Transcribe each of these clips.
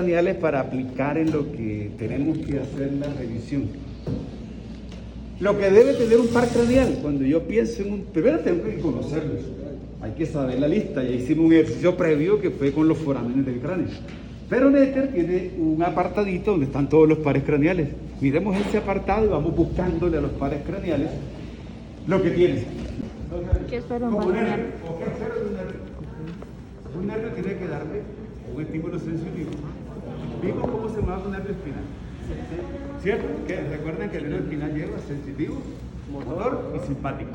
craneales para aplicar en lo que tenemos que hacer la revisión. Lo que debe tener un par craneal, cuando yo pienso en un... Primero tengo que conocerlos, hay que saber la lista. Ya hicimos un ejercicio previo que fue con los forámenes del cráneo. Pero Netter tiene un apartadito donde están todos los pares craneales. Miremos ese apartado y vamos buscándole a los pares craneales lo que tiene. ¿Qué espero Como un par nervio, craneal? o qué espero de un nervio. Un nervio tiene que darle un estímulo sensitivo. Vimos cómo se mueve un nervio espinal. ¿Cierto? Que recuerden que el nervio espinal lleva sensitivo, motor y simpático.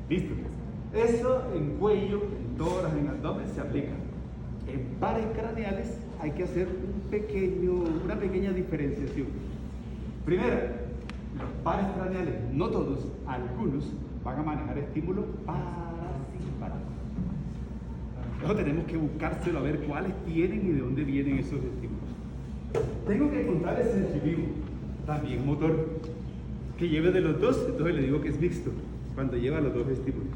¿Listo? Eso en cuello, en tórax, en abdomen se aplica. En pares craneales hay que hacer una pequeña diferenciación. Primero, los pares craneales, no todos, algunos van a manejar estímulo parasimpático. Entonces tenemos que buscárselo a ver cuáles tienen y de dónde vienen esos estímulos. Tengo que encontrar el sensitivo, también motor, que lleve de los dos, entonces le digo que es mixto, cuando lleva los dos estímulos.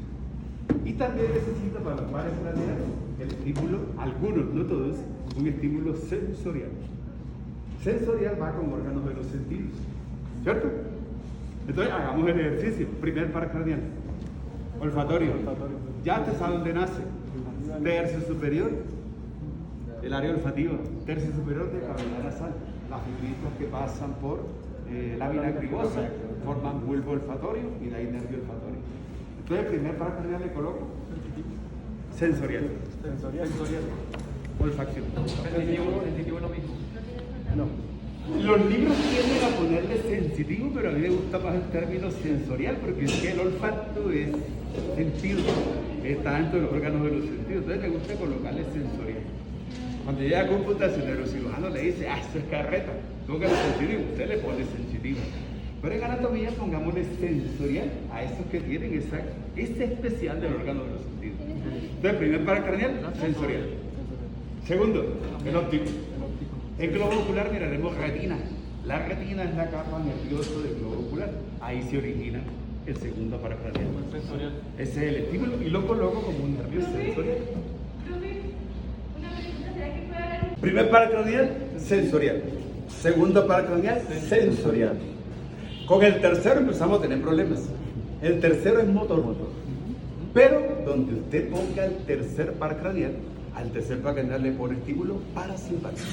Y también necesita para los pares craneales el estímulo, algunos, no todos, un estímulo sensorial. Sensorial va con órganos de los sentidos, ¿cierto? Entonces hagamos el ejercicio. Primer par craneal, olfatorio. Ya te sabe dónde nace. Tercio superior, el área olfativa. Tercio superior de cavidad nasal. Las fibritas que pasan por la vena cribosa forman bulbo olfatorio y de ahí nervio olfatorio. Entonces el primer par craneal le coloco sensorial. Olfacción. Sensitivo lo mismo. No. Los libros tienden a ponerle sensitivo, pero a mí me gusta más el término sensorial, porque es que el olfato es sentido, está dentro de los órganos de los sentidos, entonces me gusta colocarle sensorial. Cuando llega a computación, el neurocirujano le dice, eso es carreta, toca el sensitivo, usted le pone sensitivo. Pero en anatomía pongámosle sensorial a esos que tienen ese especial del órgano de los sentidos. Entonces, primer par craneal, sensorial. Segundo, el óptico. En globo ocular miraremos retina. La retina es la capa nerviosa del globo ocular. Ahí se origina el segundo par craneal. Ese es el estímulo y lo coloco como un nervio sensorial. Primer par craneal, sensorial. Segundo par craneal, sensorial. Con el tercero empezamos a tener problemas. El tercero es motor. Pero donde usted ponga el tercer par craneal, al tercer par craneal le pone estímulo parasimpático.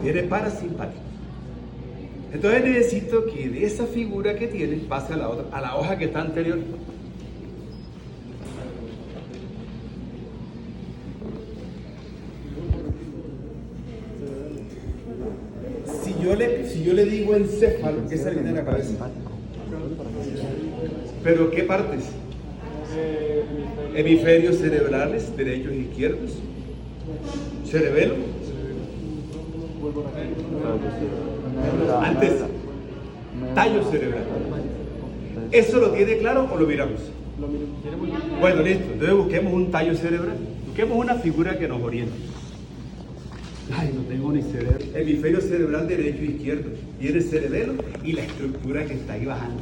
Tiene parasimpático. Entonces necesito que de esa figura que tiene pase a la otra, a la hoja que está anterior. Si yo le digo encéfalo, ¿qué se le viene a la cabeza? ¿Pero qué partes? Hemisferios cerebrales, derechos e izquierdos. Cerebelo. Antes, tallo cerebral. ¿Eso lo tiene claro o lo miramos? Bueno, listo. Entonces busquemos un tallo cerebral. Busquemos una figura que nos oriente. Ay, no tengo ni cerebro. Hemisferio cerebral derecho e izquierdo. Tiene cerebelo y la estructura que está ahí bajando.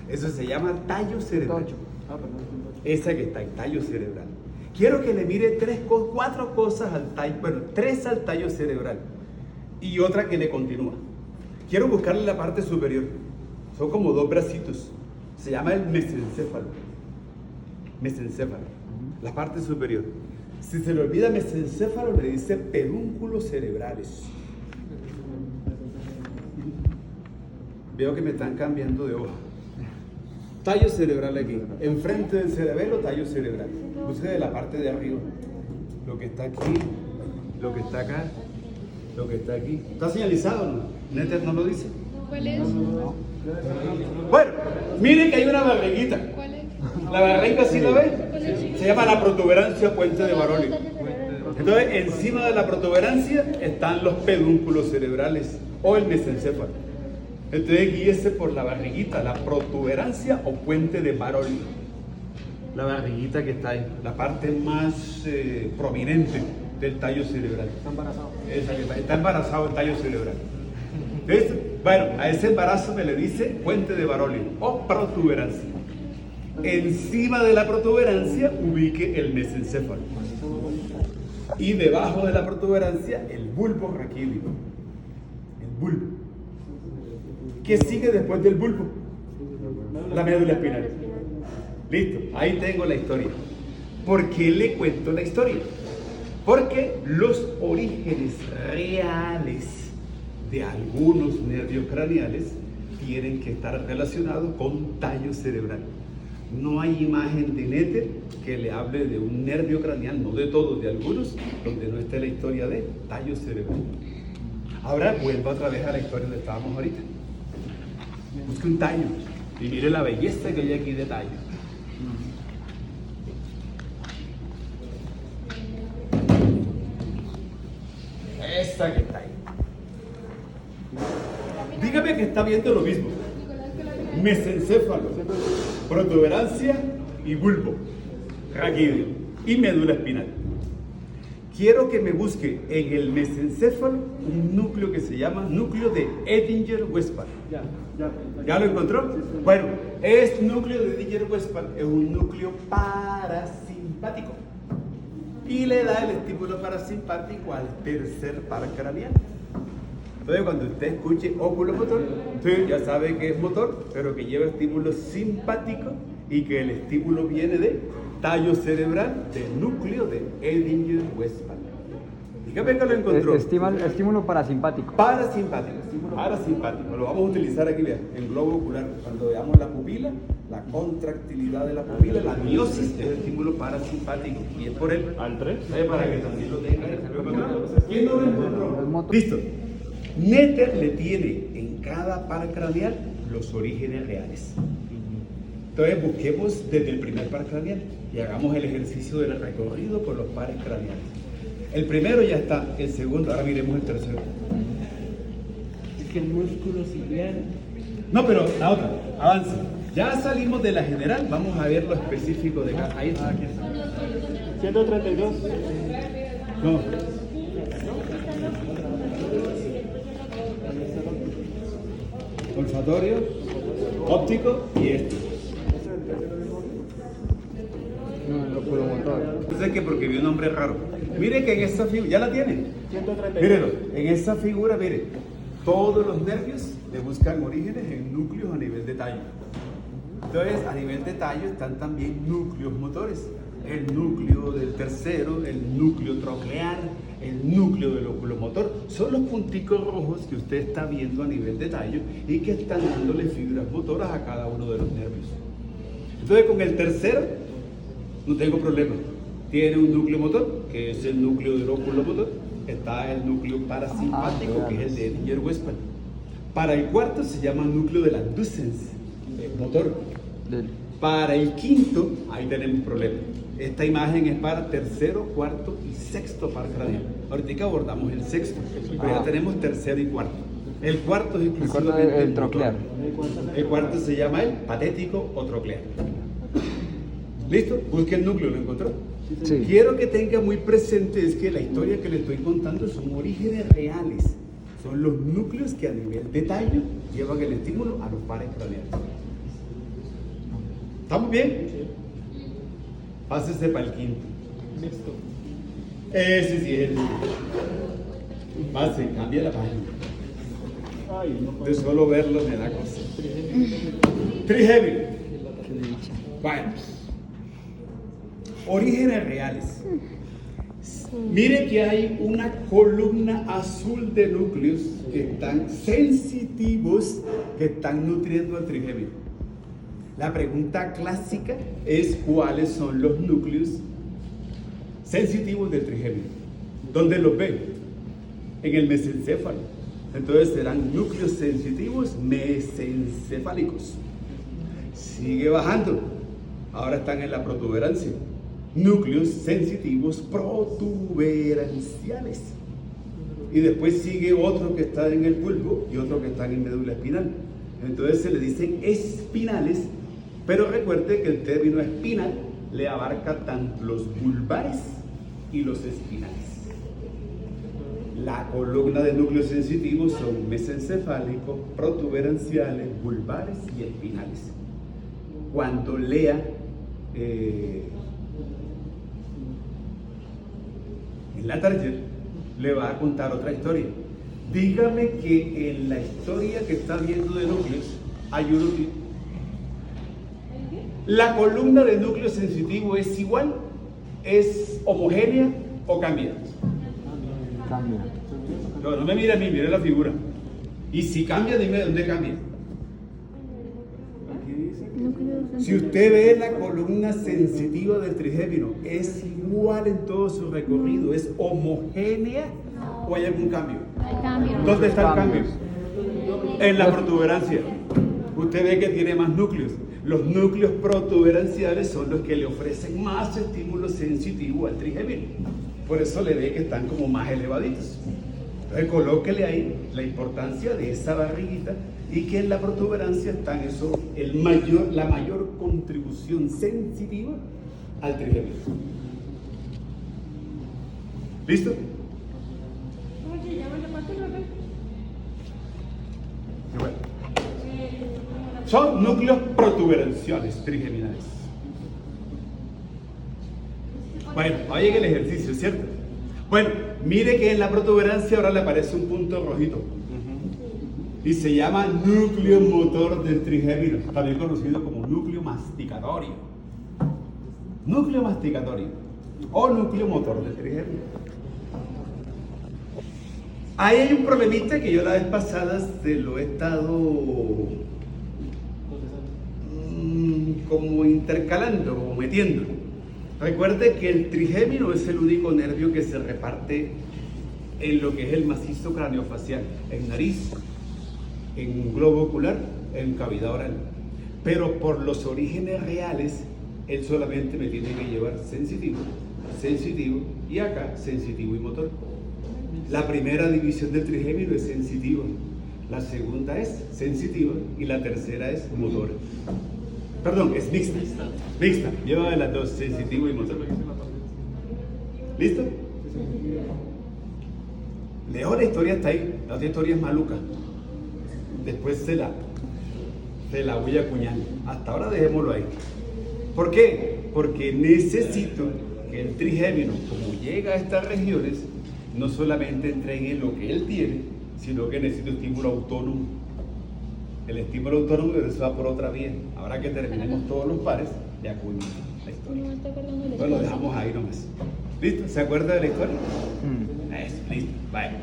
Eso se llama tallo cerebral. Esa que está en tallo cerebral. Quiero que le mire cuatro cosas al tallo, bueno, tres al tallo cerebral y otra que le continúa. Quiero buscarle la parte superior. Son como dos bracitos. Se llama el mesencéfalo. Mesencéfalo. La parte superior. Si se le olvida mesencéfalo, le dice pedúnculos cerebrales. Veo que me están cambiando de hoja. Tallo cerebral aquí. Enfrente del cerebelo, tallo cerebral. Busque de la parte de arriba. Lo que está aquí, lo que está acá, lo que está aquí. ¿Está señalizado o no? ¿Netter no lo dice? ¿Cuál es? Bueno, miren que hay una barriguita. ¿Cuál es? La barriga, ¿sí la ven? Se llama la protuberancia puente de Baroli. Entonces, encima de la protuberancia están los pedúnculos cerebrales o el mesencéfalo. Entonces, guíese por la barriguita, la protuberancia o puente de Baroli. La barriguita que está ahí, la parte más prominente del tallo cerebral. Está embarazado. Esa que está embarazado el tallo cerebral. Entonces, bueno, a ese embarazo me le dice puente de Baroli o protuberancia. Encima de la protuberancia ubique el mesencéfalo. Y debajo de la protuberancia, el bulbo raquídeo. El bulbo. ¿Qué sigue después del bulbo? La médula espinal. Listo, ahí tengo la historia. ¿Por qué le cuento la historia? Porque los orígenes reales de algunos nervios craneales tienen que estar relacionados con tallo cerebral. No hay imagen de Nether que le hable de un nervio craneal, no de todos, de algunos, donde no esté la historia de tallo cerebral. Ahora vuelvo otra vez a la historia donde estábamos ahorita. Busque un tallo y mire la belleza que hay aquí de tallo. Esa que está ahí. Dígame que está viendo lo mismo. Mesencéfalo, protuberancia y bulbo, raquídeo y médula espinal. Quiero que me busque en el mesencéfalo un núcleo que se llama núcleo de Edinger-Westphal. ¿Ya lo encontró? Bueno, este núcleo de Edinger-Westphal es un núcleo parasimpático y le da el estímulo parasimpático al tercer par craneal. Entonces, cuando usted escuche óculo-motor, usted ya sabe que es motor, pero que lleva estímulo simpático y que el estímulo viene de tallo cerebral del núcleo de Edinger-Westphal. Dígame que lo encontró. Estímulo parasimpático. Parasimpático. Parasimpático. Lo vamos a utilizar aquí, vean, en globo ocular. Cuando veamos la pupila, la contractilidad de la pupila, la miosis es el estímulo parasimpático. Y es por él. Al 3. Para que también lo tenga. ¿Quién no lo encontró? Listo. Nether le tiene en cada par craneal los orígenes reales. Entonces busquemos desde el primer par craneal y hagamos el ejercicio del recorrido por los pares craneales. El primero ya está, el segundo, ahora miremos el tercero. Es que el músculo ciliar. No, pero la otra, avance. Ya salimos de la general, vamos a ver lo específico de cada. Ahí está. 132. No. Olfatorio, óptico y este. No sé qué, porque vi un nombre raro. Mire que en esa figura, ¿ya la tiene? 132. Mírelo, en esa figura, mire, todos los nervios le buscan orígenes en núcleos a nivel de tallo. Entonces, a nivel de tallo están también núcleos motores. El núcleo del tercero, el núcleo troclear, el núcleo del oculomotor. Son los punticos rojos que usted está viendo a nivel de tallo y que están dándole fibras motoras a cada uno de los nervios. Entonces, con el tercero, no tengo problema. Tiene un núcleo motor, que es el núcleo del oculomotor. Está el núcleo parasimpático, que es el de Edinger-Westphal. Para el cuarto se llama núcleo de la Dussens, el motor. Para el quinto, ahí tenemos problema. Esta imagen es para tercero, cuarto y sexto par craneal. Ahorita abordamos el sexto, pero ya tenemos tercero y cuarto. El cuarto es exclusivamente el troclear. El cuarto se llama el patético o troclear. ¿Listo? Busque el núcleo, ¿lo encontró? Sí. Quiero que tenga muy presente es que la historia que le estoy contando son orígenes reales. Son los núcleos que a nivel de tallo llevan el estímulo a los pares craneales. ¿Estamos bien? Pásese para el quinto. Listo. Ese sí es el. Pase, cambia la página. Ay, no De solo verlo me da cosa. Triheavy. Bueno. Orígenes reales. Mire que hay una columna azul de núcleos que están sensitivos, que están nutriendo al triheavy. La pregunta clásica es cuáles son los núcleos sensitivos del triheavy. ¿Dónde los ven? En el mesencéfalo. Entonces serán núcleos sensitivos mesencefálicos. Sigue bajando. Ahora están en la protuberancia. Núcleos sensitivos protuberanciales. Y después sigue otro que está en el bulbo y otro que está en médula espinal. Entonces se le dicen espinales, pero recuerde que el término espinal le abarca tanto los bulbares y los espinales. La columna de núcleos sensitivos son mesencefálicos, protuberanciales, bulbares y espinales. Cuando lea en la taller, le va a contar otra historia. Dígame que en la historia que está viendo de núcleos hay un núcleo. ¿La columna de núcleo sensitivo es igual? ¿Es homogénea o cambia? Cambia. No me mire a mí, mire la figura. Y si cambia, dime de dónde cambia. Si usted ve la columna sensitiva del trigémino, ¿es igual en todo su recorrido? ¿Es homogénea o hay algún cambio? Hay cambio. ¿Dónde está el cambio? En la protuberancia. Usted ve que tiene más núcleos. Los núcleos protuberanciales son los que le ofrecen más estímulo sensitivo al trigémino. Por eso le ve que están como más elevaditos. Entonces colóquele ahí la importancia de esa barriguita y que en la protuberancia están la mayor contribución sensitiva al trigémino. ¿Listo? Bueno. Son núcleos protuberanciales trigeminales. Bueno, ahí llega el ejercicio, ¿cierto? Bueno, mire que en la protuberancia ahora le aparece un punto rojito. Y se llama núcleo motor del trigémino, también conocido como núcleo masticatorio. Núcleo masticatorio o núcleo motor del trigémino. Ahí hay un problemita que yo la vez pasada se lo he estado como intercalando, como metiendo. Recuerde que el trigémino es el único nervio que se reparte en lo que es el macizo craneofacial, en nariz, en globo ocular, en cavidad oral. Pero por los orígenes reales, él solamente me tiene que llevar sensitivo, sensitivo y acá sensitivo y motor. La primera división del trigémino es sensitiva, la segunda es sensitiva y la tercera es motora. Perdón, es mixta. Mixta, lleva de las dos, sensitivo y motor. ¿Listo? Leo la historia hasta ahí, la otra historia es maluca. Después se la voy a acuñar. Hasta ahora dejémoslo ahí. ¿Por qué? Porque necesito que el trigémino, como llega a estas regiones, no solamente entregue lo que él tiene, sino que necesita estímulo autónomo. El estímulo autónomo se va por otra vía. Ahora que terminemos todos los pares, ya acuño la historia. Bueno, lo dejamos ahí nomás. ¿Listo? ¿Se acuerda de la historia? Eso, listo. Vaya.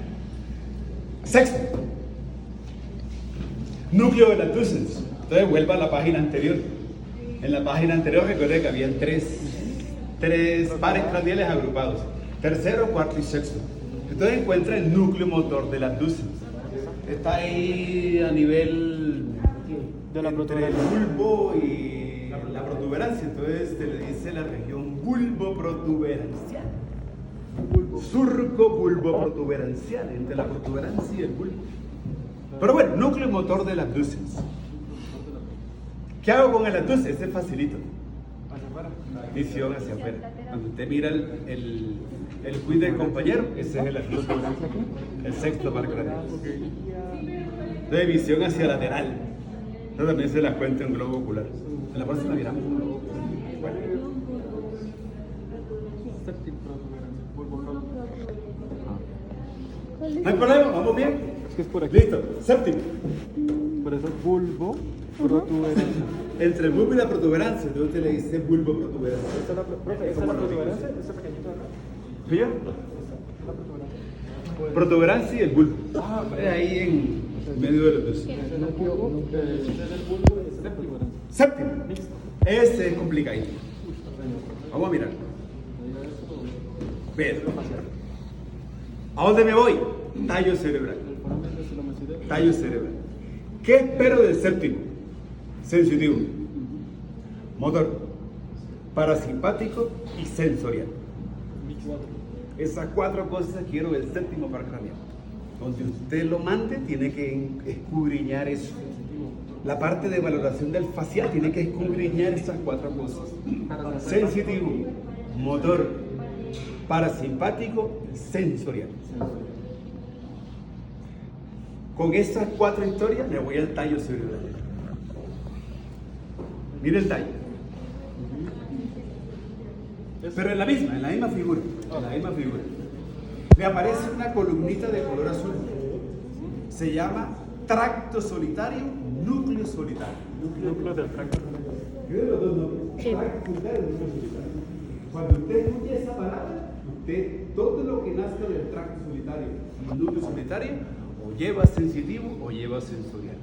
Sexto. Núcleo de la Dussens. Entonces vuelva a la página anterior. En la página anterior recuerde que habían tres pares craneales agrupados. Tercero, cuarto y sexto. Entonces encuentra el núcleo motor de la Dussens. Está ahí a nivel de la entre el bulbo y la protuberancia. Entonces se le dice la región bulbo-protuberancial. Surco bulbo-protuberancial, entre la protuberancia y el bulbo. Pero bueno, núcleo motor de la Dussens. ¿Qué hago con el abducens? Este es facilito. Visión hacia afuera. Cuando usted mira el quiz del compañero, ese es el abducens. El sexto par craneal. Entonces, visión hacia lateral. Entonces también se la cuenta en globo ocular. En la próxima miramos un globo ocular. Bueno. No hay problema, vamos bien. Es que es por aquí. Listo, séptimo. Por eso bulbo, protuberancia. Entre el bulbo y la protuberancia, entonces usted le dice bulbo protuberancia. ¿Esta es la protuberancia? ¿Este pequeñito de acá? ¿Sí ya? Protuberancia y el bulbo. Ahí en medio de los dos. Este es el bulbo y este es la protuberancia. Séptimo. Ese es complicadito. Vamos a mirar. Vean. ¿A dónde me voy? Tallo cerebral. Tallo cerebral. ¿Qué espero del séptimo? Sensitivo, motor, parasimpático y sensorial. Esas cuatro cosas quiero del séptimo par craneal. Donde usted lo mande, tiene que escudriñar eso. La parte de valoración del facial tiene que escudriñar esas cuatro cosas: sensitivo, motor, parasimpático y sensorial. Con esas cuatro historias me voy al tallo cerebral. Mire el tallo. Pero en la misma figura. En la misma figura. le aparece una columnita de color azul. Se llama tracto solitario, núcleo solitario. Núcleo del tracto. ¿Qué de los dos nombres? Sí. Tracto solitario, núcleo solitario. Cuando usted escuche esa palabra, usted, todo lo que nazca del tracto solitario y núcleo solitario, o lleva sensitivo o lleva sensorial.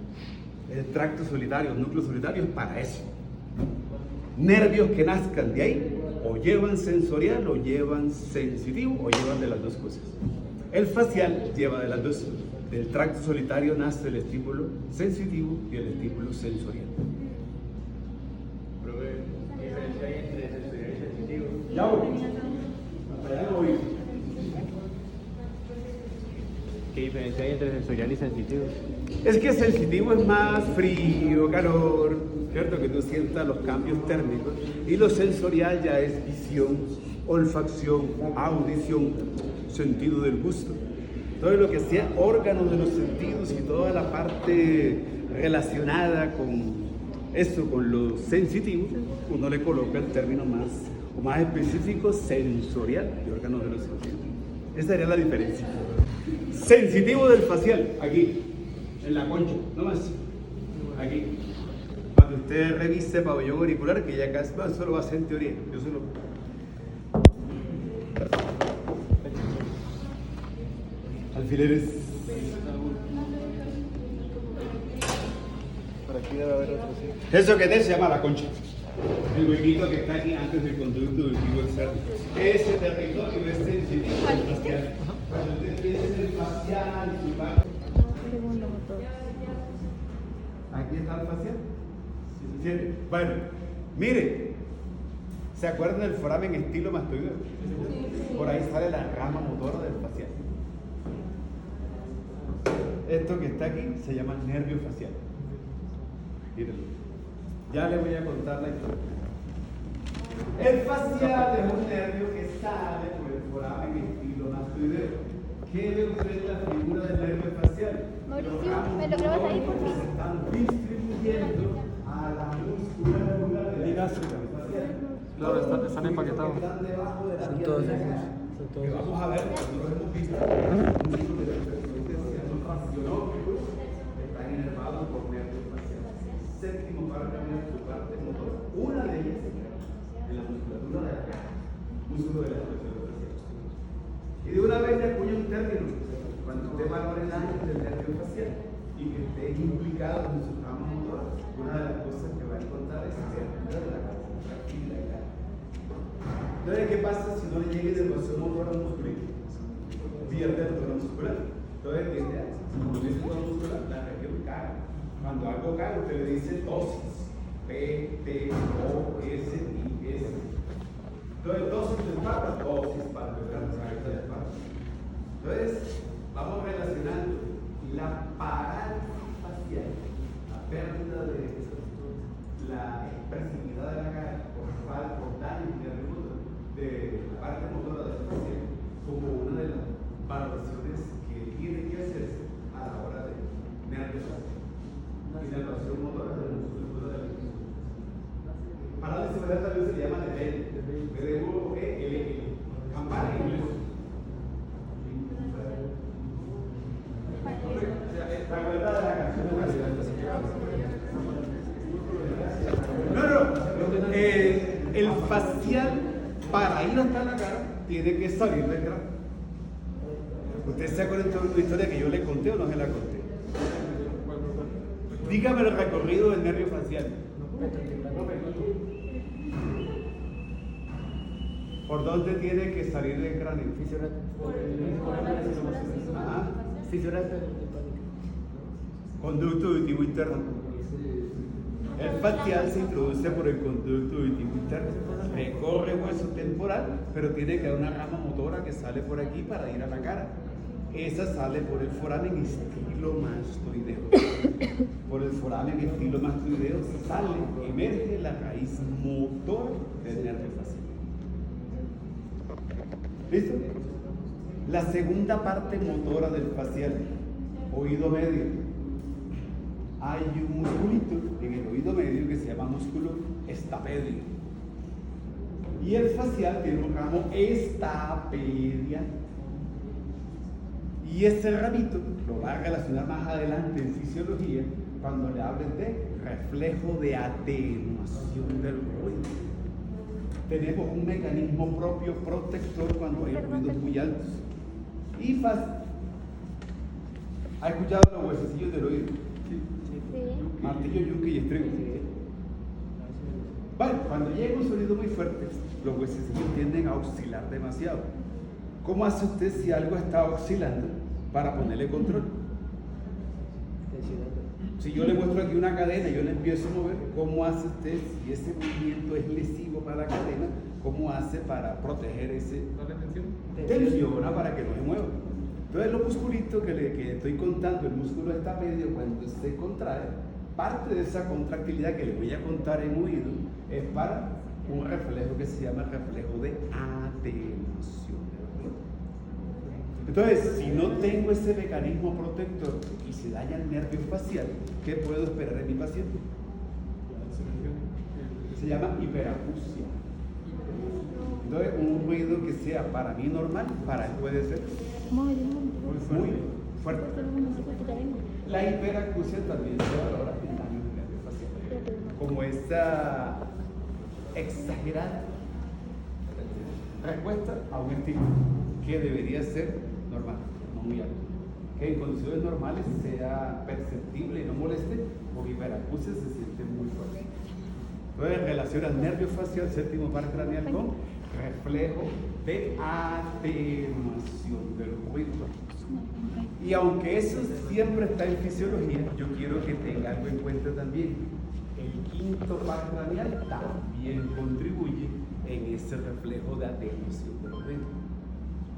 El tracto solitario, núcleo solitario es para eso. Nervios que nazcan de ahí, o llevan sensorial, o llevan sensitivo, o llevan de las dos cosas. El facial lleva de las dos. Del tracto solitario nace el estímulo sensitivo y el estímulo sensorial. Pero ¿qué diferencia hay entre sensorial y sensitivo? Ya voy. Hasta allá no voy. ¿Qué diferencia hay entre sensorial y sensitivo? Es que sensitivo es más frío, calor, ¿cierto? Que tú sientas los cambios térmicos. Y lo sensorial ya es visión, olfacción, audición, sentido del gusto. Todo lo que sea órganos de los sentidos y toda la parte relacionada con eso, con lo sensitivo, uno le coloca el término más específico, sensorial, de órganos de los sentidos. Esa sería la diferencia. Sensitivo del facial, aquí, en la concha, no más, aquí. Cuando usted revise pabellón auricular, que ya casi solo va a ser en teoría, yo solo. Alfileres. Por aquí debe haber otro, sí. Eso que te se llama la concha. El huequito que está aquí antes del conducto auditivo externo. Ese territorio es sensitivo del facial. Cuando usted piensa el facial, su parte. Segundo motor. Aquí está el facial. ¿Sí? Bueno, mire. ¿Se acuerdan del foramen estilomastoideo? Por ahí sale la rama motora del facial. Esto que está aquí se llama nervio facial. Mírenlo. Ya le voy a contar la historia. El facial es un nervio que sale por el foramen estilomastoideo. ¿Qué ve usted en la figura del nervio facial? Mauricio, ¿me lo grabas ahí por fin? Se están distribuyendo a la musculatura de la facial. Claro, están empaquetados. Están debajo de la Son vía todos de esos. la- Son que todos vamos a ver, cuando lo hemos visto, músculos de la frecuencia son racionómetros, están inervados por nervios faciales. Séptimo parte de su parte motora. Una de ellas en la musculatura de la cara, músculo de la expresión facial. Y de una vez le acuña un término, cuando usted valora el ángulo del nervio facial y que esté implicado en su rama motora, una de las cosas que va a encontrar es el nervio de la cara. Entonces, ¿qué pasa si no le llega inervación motora muscular? Pierde el tono muscular. Entonces, tiende a disminuir el tono muscular, la región cae. Cuando algo cae, usted le dice tosis. P-T-O-S-I-S. Entonces, dosis de espalda, dosis palpebral, cabeza de espalda. Entonces, vamos relacionando la parálisis facial, la pérdida de la expresividad de la cara por daño de la parte motora del facial, como una de las valoraciones que tiene que hacerse a la hora de nervios faciales. Inervación motora de la musculatura de la musculatura. Parálisis facial también se le llama de Bell. B-D-U-E-L-L. Campana en inglés. ¿Se acuerda de la canción? No. El facial, para ir hasta la cara, tiene que salir del cráneo. ¿Usted se acuerda de una historia que yo le conté o no se la conté? Dígame el recorrido del nervio facial. ¿Por dónde tiene que salir del cráneo? Ajá. Conducto auditivo interno. El facial se introduce por el conducto auditivo interno, recorre hueso temporal, pero tiene que haber una rama motora que sale por aquí para ir a la cara. Esa sale por el foramen estilomastoideo. Por el foramen estilomastoideo sale, emerge la raíz motora del nervio facial. ¿Listo? La segunda parte motora del facial, oído medio. Hay un musculito en el oído medio que se llama músculo estapedio. Y el facial tiene un ramo estapedial. Y ese ramito lo va a relacionar más adelante en fisiología cuando le hables de reflejo de atenuación del ruido. Tenemos un mecanismo propio protector cuando hay ruidos muy altos. Y fácil. ¿Ha escuchado los huesecillos del oído? Sí. Martillo, yunque y estribo. Vale, cuando llega un sonido muy fuerte, los huesecillos tienden a oscilar demasiado. ¿Cómo hace usted si algo está oscilando para ponerle control? Si yo le muestro aquí una cadena y yo le empiezo a mover, ¿cómo hace usted si ese movimiento es lesivo para la cadena? ¿Cómo hace para proteger ese? Tensiona para que no se mueva. Entonces los musculitos que estoy contando, el músculo estapedio, cuando se contrae, parte de esa contractilidad que les voy a contar en oído es para un reflejo que se llama reflejo de atenuación del ruido. Entonces, si no tengo ese mecanismo protector y se daña el nervio facial, ¿qué puedo esperar de mi paciente? Se llama hiperacusia. Entonces, un ruido que sea para mí normal, para él puede ser muy fuerte. La hiperacusia también se valora en daño del nervio facial, como esa exagerada respuesta a un estímulo que debería ser normal, no muy alto. Que en condiciones normales sea perceptible y no moleste, con hiperacusia se siente muy fuerte. Entonces relaciona el nervio facial, séptimo par craneal, con reflejo de atenuación del ruido. Y aunque eso siempre está en fisiología, yo quiero que tenga algo en cuenta también. El quinto par craneal también contribuye en ese reflejo de atenuación del ruido.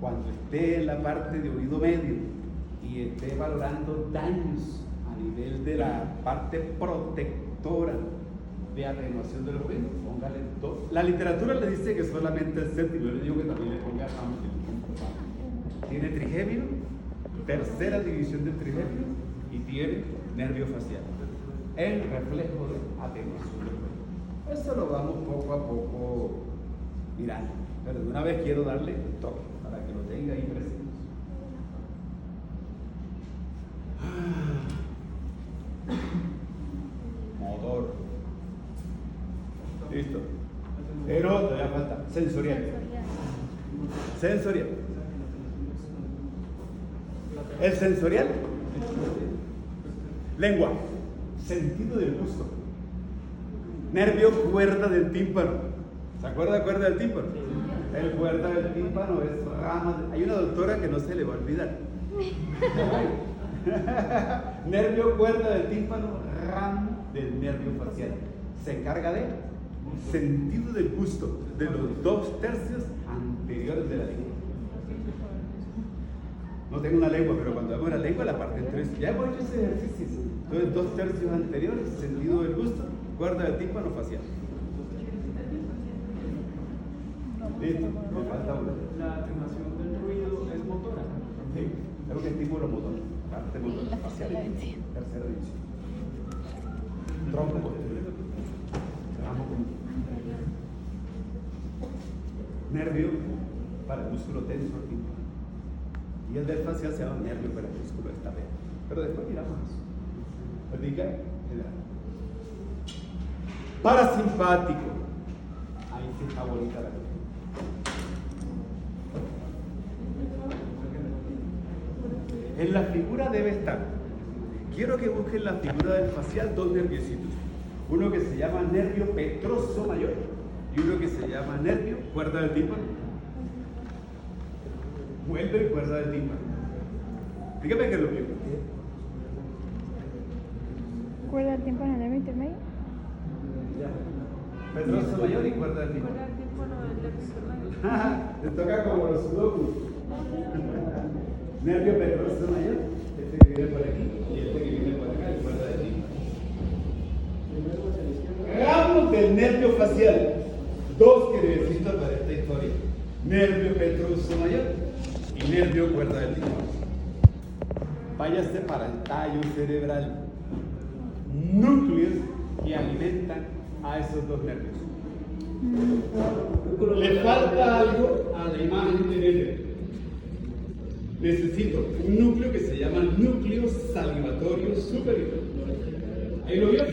Cuando esté en la parte de oído medio y esté valorando daños a nivel de la parte protectora de atenuación del ruido, póngale dos. La literatura le dice que solamente el séptimo, yo le digo que también le ponga ambos el quinto par. Tiene trigémino, tercera división del trigémino y tiene nervio facial. El reflejo de atenuación del ruido. Eso lo vamos poco a poco mirando, pero de una vez quiero darle toque para que lo tenga ahí presente. Motor. Listo. Pero todavía falta. Sensorial. Sensorial. El sensorial. Lengua. Sentido del gusto. Nervio cuerda del tímpano. ¿Se acuerda de cuerda del tímpano? El cuerda del tímpano es rama. Hay una doctora que no se le va a olvidar. Nervio cuerda del tímpano, rama del nervio facial. Se encarga de sentido del gusto de los 2/3 anteriores de la lengua. No tengo una lengua, pero cuando hago una lengua la parte en 3. Ya hemos hecho ese ejercicio. Entonces 2/3 anteriores, sentido del gusto, cuerda del tímpano facial. Listo, me falta una. La atenuación del ruido es motora. Sí, es un estímulo motor, parte motor facial. Tercera división. Tronco posterior. Ramo común. Nervio para el músculo tenso al tímpano. Y el del facial se llama nervio para el músculo estapedio. Pero después miramos eso. Vertical, general. Parasimpático. Ahí sí está bonita la cosa. En la figura debe estar. Quiero que busquen la figura del facial, dos nerviositos. Uno que se llama nervio petroso mayor y uno que se llama nervio cuerda del tímpano. Vuelve cuerda del tímpano. Dígame qué es lo mismo. ¿Cuerda del tímpano en el nervio intermedio? Petroso mayor y cuerda del tímpano. Te toca como los sudokus. Nervio petroso mayor, este que viene por aquí y este que viene por acá, y cuerda del tímpano. Ramos del nervio facial. Dos que necesito para esta historia. Nervio petroso mayor y nervio cuerda del tímpano. Váyase para el tallo cerebral. Núcleos que alimentan a esos dos nervios. Le falta algo a la imagen de nervio. necesito un núcleo que se llama núcleo salivatorio superior. ¿Ahí lo vio?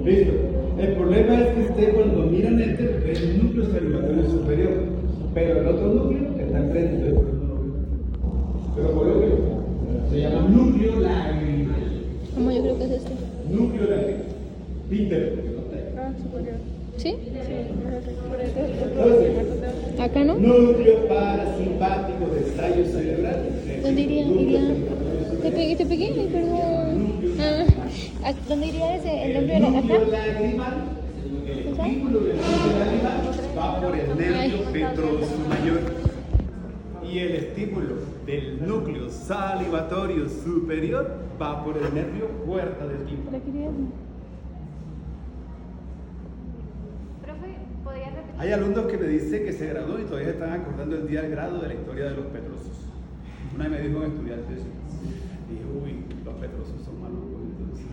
Listo. El problema es que usted cuando mira en este ve el núcleo salivatorio superior, pero el otro núcleo está enfrente, por eso no lo veo. Pero colóquelo. Se llama núcleo lagrimal. Como yo creo que es este. Núcleo lagrimal. Píntelo. Ah, superior. ¿Sí? Entonces, Acá no. núcleo parasimpático del tallo cerebral. ¿Dónde iría? Te pegué, ay, perdón. Ah, ¿dónde iría ese? ¿El nombre de la núcleo acá? lagrimal, el estímulo del núcleo lagrimal va por el nervio petroso mayor y el estímulo del núcleo salivatorio superior va por el nervio cuerda del tímpano. ¿La querías? Profe, ¿podría repetir? Hay alumnos que me dicen que se graduó y todavía están acordando el día del grado de la historia de los petrosos. Una vez me dijo un estudiante eso. Dije, uy, los petrosos son malos. Entonces.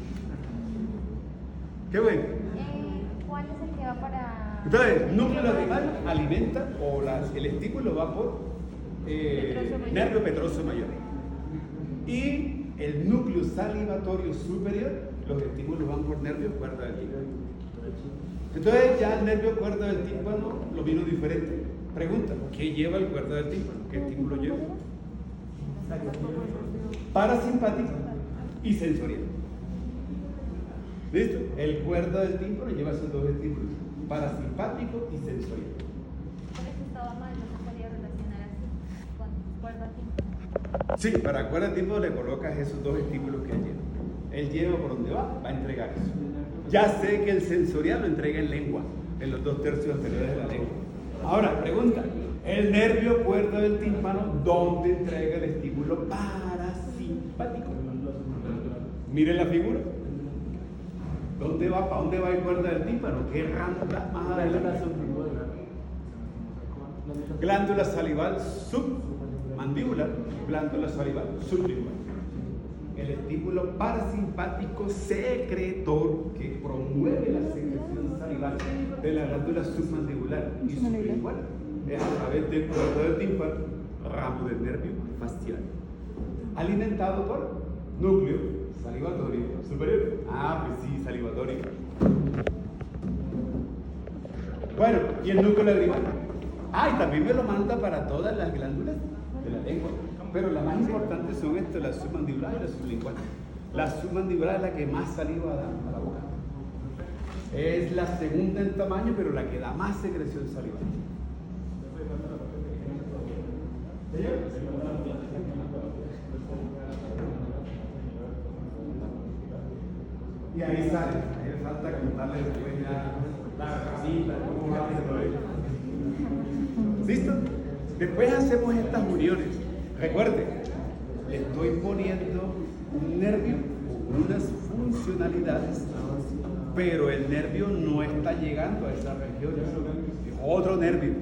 Qué bueno. ¿Cuál es el que va para...? Entonces, núcleo lagrimal alimenta el estímulo va por nervio petroso mayor. Y el núcleo salivatorio superior, los estímulos van por nervio cuerda del tímpano. Entonces ya el nervio cuerda del tímpano lo vino diferente. Pregunta, ¿qué lleva el cuerda del tímpano? ¿Qué estímulo lleva? Parasimpático y sensorial. ¿Listo? El cuerda del tímpano lleva esos dos estímulos, parasimpático y sensorial. Por eso estaba mal, no se podía relacionar así con cuerda tímpano. Sí, para cuerda del tímpano le colocas esos dos estímulos que él lleva. Él lleva por donde va a entregar eso. Ya sé que el sensorial lo entrega en lengua, en los 2/3 anteriores de la lengua. Ahora, pregunta, el nervio cuerda del tímpano, ¿dónde entrega el estímulo parasimpático? Miren la figura. ¿Dónde va? ¿Para dónde va el cuerda del tímpano? ¿Qué rándula más adelante? Glándula salival submandibular, glándula salival sublingual. El estímulo parasimpático secretor que promueve la secreción salival de la glándula submandibular y sublingual es a través del cuerda del tímpano, ramo del nervio facial, alimentado por núcleo salivatorio superior. Ah, pues sí, salivatorio. Bueno, ¿y el núcleo lagrimal? Ah, y también me lo manda para todas las glándulas de la lengua. Pero las más importantes son estas, la submandibular y la sublingual. La submandibular es la que más saliva da a la boca. Es la segunda en tamaño, pero la que da más secreción salival. Y ahí sale, ahí me falta contarle después ya la casita, cómo va y todo eso. ¿Listo? Después hacemos estas uniones. Recuerde, le estoy poniendo un nervio con unas funcionalidades, pero el nervio no está llegando a esa región. Es otro nervio.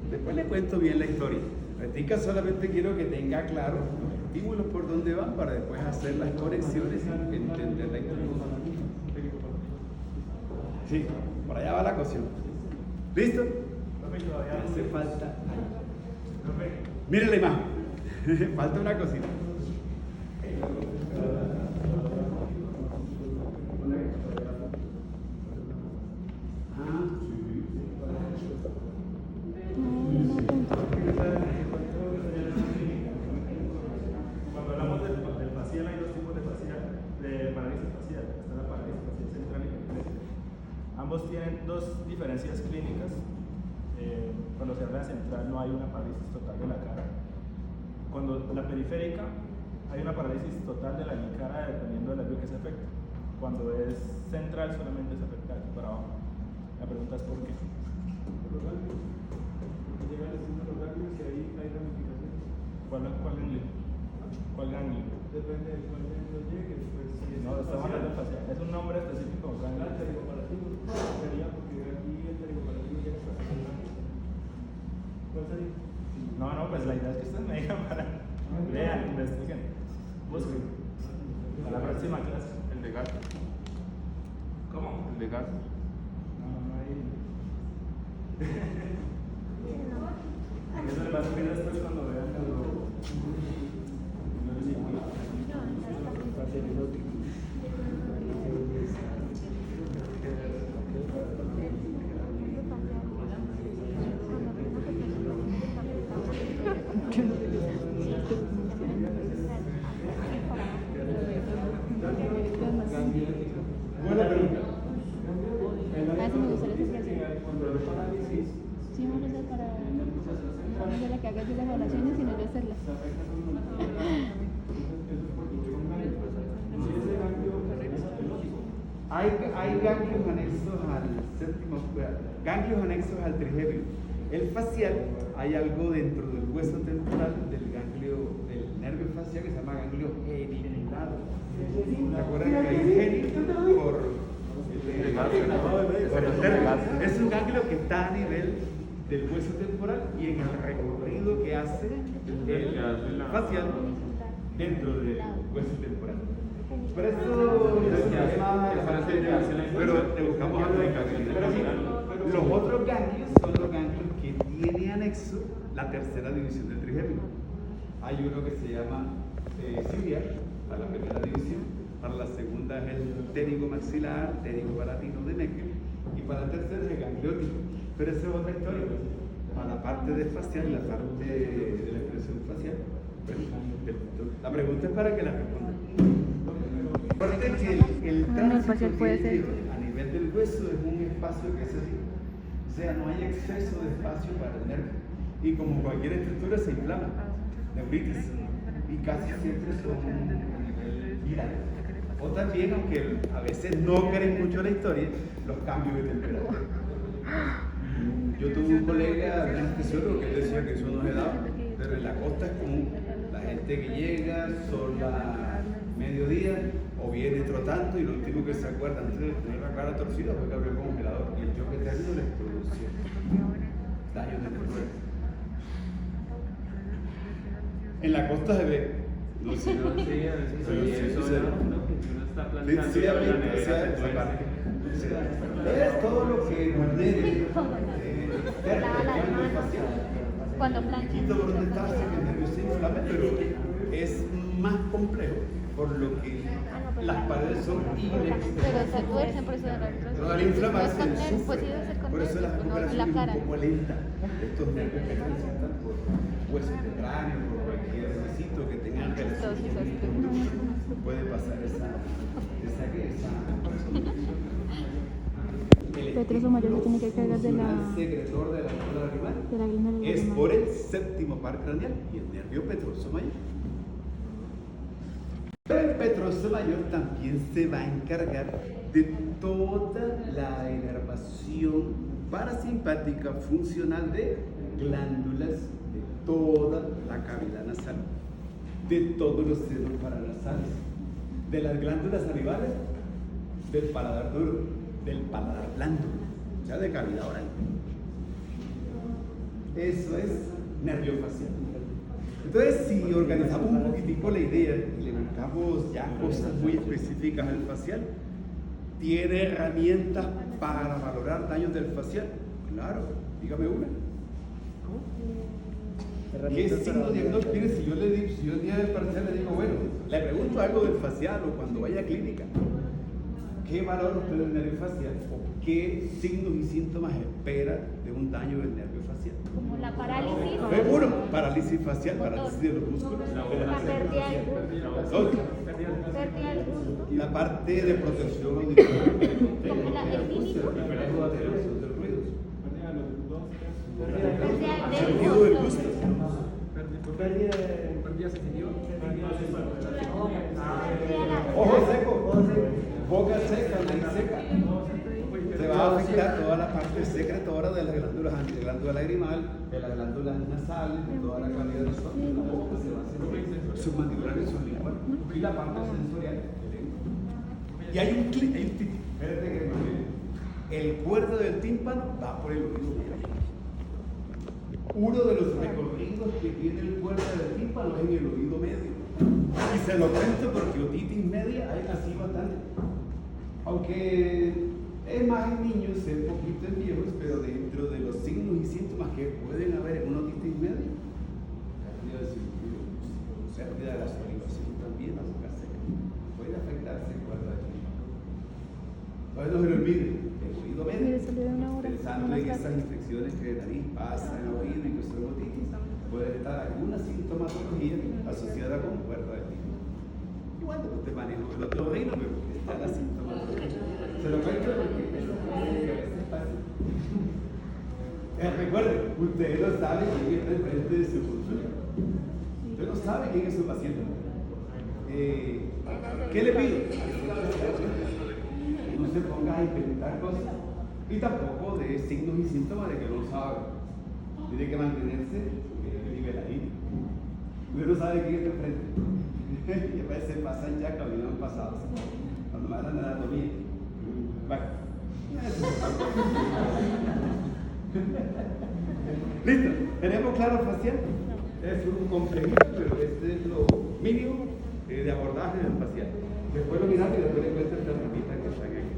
Después le cuento bien la historia. Ahorita solamente quiero que tenga claro los estímulos por dónde van para después hacer las conexiones y entender la historia. Sí, por allá va la cuestión. ¿Listo? Hace falta. Miren la imagen. Falta una cosita. Cuando hablamos del facial, hay dos tipos de facial, de parálisis facial. Está la parálisis facial central y periférica. Ambos tienen dos diferencias clínicas. Cuando se habla de central no hay una parálisis total de la cara. Cuando la periférica hay una parálisis total de la cara dependiendo del nervio que se afecta. Cuando es central solamente se afecta aquí para abajo. La pregunta es ¿por qué? Llegan los ganglios y ahí hay ramificaciones. ¿Cuál ganglio? ¿Cuál ganglio? Depende de cuál ganglio llegue. Pues, si no, estamos hablando del facial. Es un nombre específico. El pterigoparativo sería porque aquí el pterigoparativo llega hasta el ganglio. ¿Cuál sería? No, pues la idea es que ustedes me digan para lean, investiguen, busquen. A la próxima clase. El de gato. ¿Cómo? El de gato. No hay. Eso le va a servir después cuando vean Buena pregunta. A veces me gustaría hacer clase. Sí, me gusta para no ser la que haga yo las evaluaciones, sino yo hacerlas. Hay ganglios anexos al séptimo, ganglios anexos al trigémino. El facial, hay algo dentro del hueso temporal del ganglio, del nervio facial que se llama ganglio geniculado. ¿Se acuerdan que hay geni por el nervio? Es un ganglio que está a nivel del hueso temporal y en el recorrido que hace el facial dentro del hueso temporal. Por eso pero te buscamos aplicaciones. Pero sí, los otros ganglios son los ganglios que tiene anexo la tercera división del trigémino. Hay uno que se llama ciliar, para la primera división, para la segunda es el ténigo maxilar, ténigo palatino de Meckel, y para la tercera es el gangliótico. Pero esa es otra historia. Para la parte de facial y la parte de la expresión facial. La pregunta es para que la respondan. Recuerden que el tránsito puede que ser. a nivel del hueso es un espacio que es así. O sea, no hay exceso de espacio para el nervio. Y como cualquier estructura se inflama, neuritis. Y casi siempre son a nivel viral. O también, aunque a veces no creen mucho la historia, los cambios de temperatura. Yo tuve un colega, un anestesiólogo, que decía que eso no se daba, pero en la costa es común. La gente que llega son las mediodía o viene trotando y lo último que se acuerda antes de tener la cara torcida fue que abrió el congelador y el choque térmico les produce daños de cuerpo. En la costa se ve. No sé, no sé, Pero sí, eso sí, uno está plantando sí, la o nevera, sea, pues. esa parte. Es todo lo que vulnere Cuando un planchan. poquito por donde está, que el nervio se inflame, pero es más complejo por lo que las paredes son inextensas. Pero se tuercen por eso de la Pero al inflamarse, no es con pues sí debe ser con por eso la nervios, no en recuperación la es cara. un poco lenta. Estos nervios que transitan por huesos de cráneo, por cualquier huesito que tengan relación, puede pasar esa. Petroso mayor se tiene que cargar de la secretor de la glándula lagrimal glándula es lagrimal. por el séptimo par craneal y el nervio petroso mayor. Pero el petroso mayor también se va a encargar de toda la inervación parasimpática funcional de glándulas de toda la cavidad nasal, de todos los senos paranasales, de las glándulas salivales, del paladar duro, del paladar blando, o sea, de cavidad oral. Eso es nervio facial. Entonces, si organizamos un poquitico la idea y le buscamos ya cosas muy específicas al facial, ¿tiene herramientas para valorar daños del facial? Claro, dígame una. ¿Qué signo diagnóstico? Mire, si yo el día del parcial le digo, bueno, le pregunto algo del facial o cuando vaya a clínica, ¿qué valora usted del nervio facial? ¿O qué signos y síntomas espera de un daño del nervio facial? Como la parálisis. Uno, parálisis facial, parálisis de los músculos. La pérdida del gusto. Dos, Pérdida del gusto. la parte de protección auditiva. Como el mímico. De los ruidos. Pérdida Sentido del del gusto. gusto. Ojo seco, boca seca, nariz seca. Se va a afectar toda la parte secretora de las glándulas, la glándula lagrimal, de las glándulas nasales, de toda la cavidad nasal. La boca se va a hacer submandibular y sublingual. Y la parte sensorial. Y hay un clic, hay un tic. Espérate que me el cuerdo del tímpano va por el oído medio. Uno de los recorridos que tiene el cuerdo del tímpano es en el oído medio. Y se lo cuento porque otitis media hay así bastante. Aunque es más en niños, es un poquito en viejos, pero dentro de los signos y síntomas que pueden haber en una otitis media, pérdida de sentido, pérdida de la salivación también, la boca seca. Pues no se le olvide, el oído Mire, medio. se le da una hora. Pensando nomás en para- estas infecciones que de nariz pasan en el oído y que son otitis, puede estar alguna sintomatología asociada con cuerda de tipo. Igual que usted maneja el otro oído, pero está la sintomatología. Se lo cuento porque eso es a veces pasa. Recuerden, usted no sabe quién está enfrente de su consulta. Usted no sabe quién es su paciente. ¿Qué le pido? No se ponga a inventar cosas y tampoco de signos y síntomas de que no sabe. Tiene que mantenerse niveladito. Usted no sabe quién está enfrente. Y a veces pasan ya caminando pasados cuando me hablan de anatomía. Bueno. Listo, tenemos claro facial. Es un complejito, pero este es lo mínimo de abordaje del facial. Después lo miramos y después le cuento esta ramita que están aquí.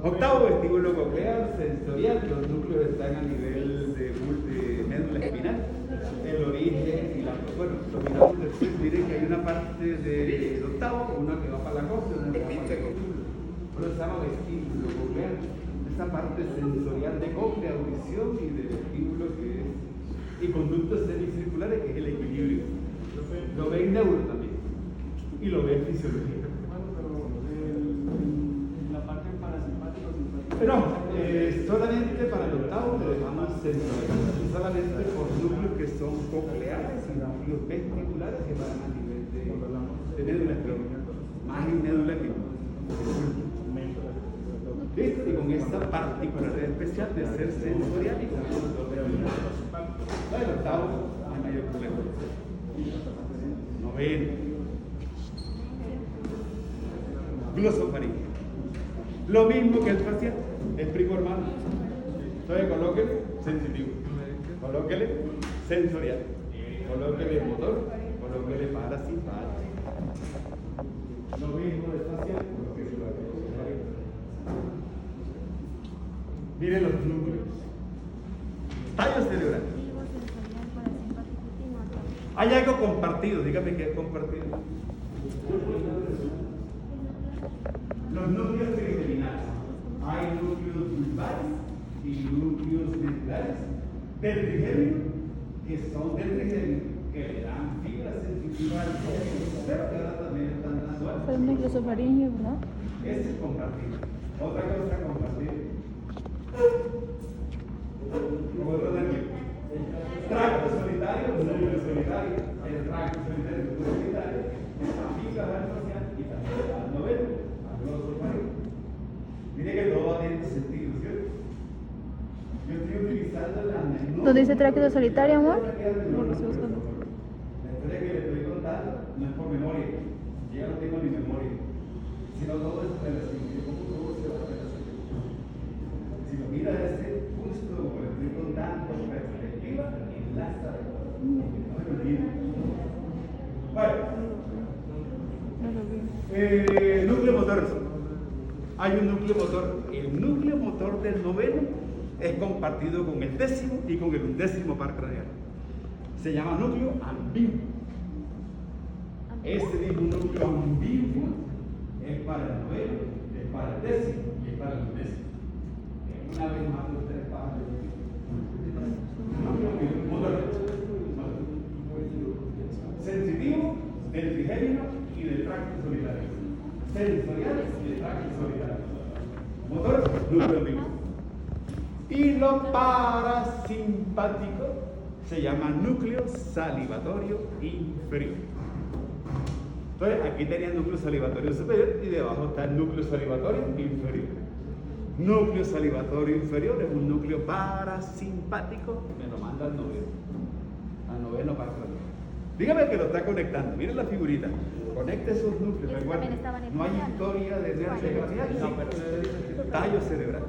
Octavo, vestíbulo coclear, sensorial. Los núcleos están a nivel de médula espinal. El origen y la. Bueno, lo miramos después. Miren que hay una parte del octavo, una que va para la cóclea, una que va para la cóclea. Pero se llama vestíbulo coclear. Esa parte sensorial de cóclea, audición y de vestíbulo que es. Y conductos semicirculares, que es el equilibrio. Lo ve en neuro también. Y lo ve en fisiología. La parte parasimpática o simpática. No, solamente para el octavo le dejamos sensorial. Solamente por núcleos que son cocleares y núcleos vesticulares que van a nivel de médula espinal. Más en médula que ¿listo? Y con esta particularidad especial de ser sensorial y con el octavo hay mayor problema. Noveno. Glosofaringe. Lo mismo que el facial. Explico, hermano. Entonces colóquele sensitivo. Colóquele sensorial. Colóquele motor. Colóquele parasimpático. Lo mismo del facial. Colóquele glosofaringe. Miren los núcleos. Tallo cerebral. Hay algo compartido, dígame qué es compartido. Los núcleos trigeminales. Hay núcleos bulbares y núcleos medulares del trigemino, que son del trigemino, que le dan fibras sensitivas al cerebro, pero que ahora también están dando algo. Fue una glosofaringe, ¿verdad? Ese es compartido. Otra cosa compartida. Como otro nervio. Tracto solitario, núcleo solitario. El tracto solitario, núcleo solitario. Está fibra al facial y también al noveno, al glosofaringe. Mire que todo tiene sentido, ¿cierto? Yo estoy utilizando la menor. ¿Dónde dice tráqueo solitario, amor? La historia que le estoy contando no es por memoria. Yo ya no tengo ni memoria. Sino todo es relativo. ¿Cómo todo se va a relacionar? Si lo mira desde justo como le estoy contando, perspectiva, enlaza. No me olvide. Bueno. Núcleo motor. Hay un núcleo motor. El núcleo motor del noveno es compartido con el décimo y con el undécimo par craneal. Se llama núcleo ambiguo. Este mismo núcleo ambiguo es para el noveno, es para el décimo y es para el undécimo. Una vez más ustedes pasan sensitivo del trigémino y del tracto solitario. Sensorial y del tracto solitario. Motor, núcleo ambiguo. Y lo parasimpático se llama núcleo salivatorio inferior. Entonces, aquí tenía el núcleo salivatorio superior y debajo está el núcleo salivatorio inferior. Núcleo salivatorio inferior es un núcleo parasimpático, me lo manda al noveno par craneal. Dígame que lo está conectando, miren la figurita. Conecte esos núcleos, recuerden, no hay historia de nervio craneal, tallo cerebral.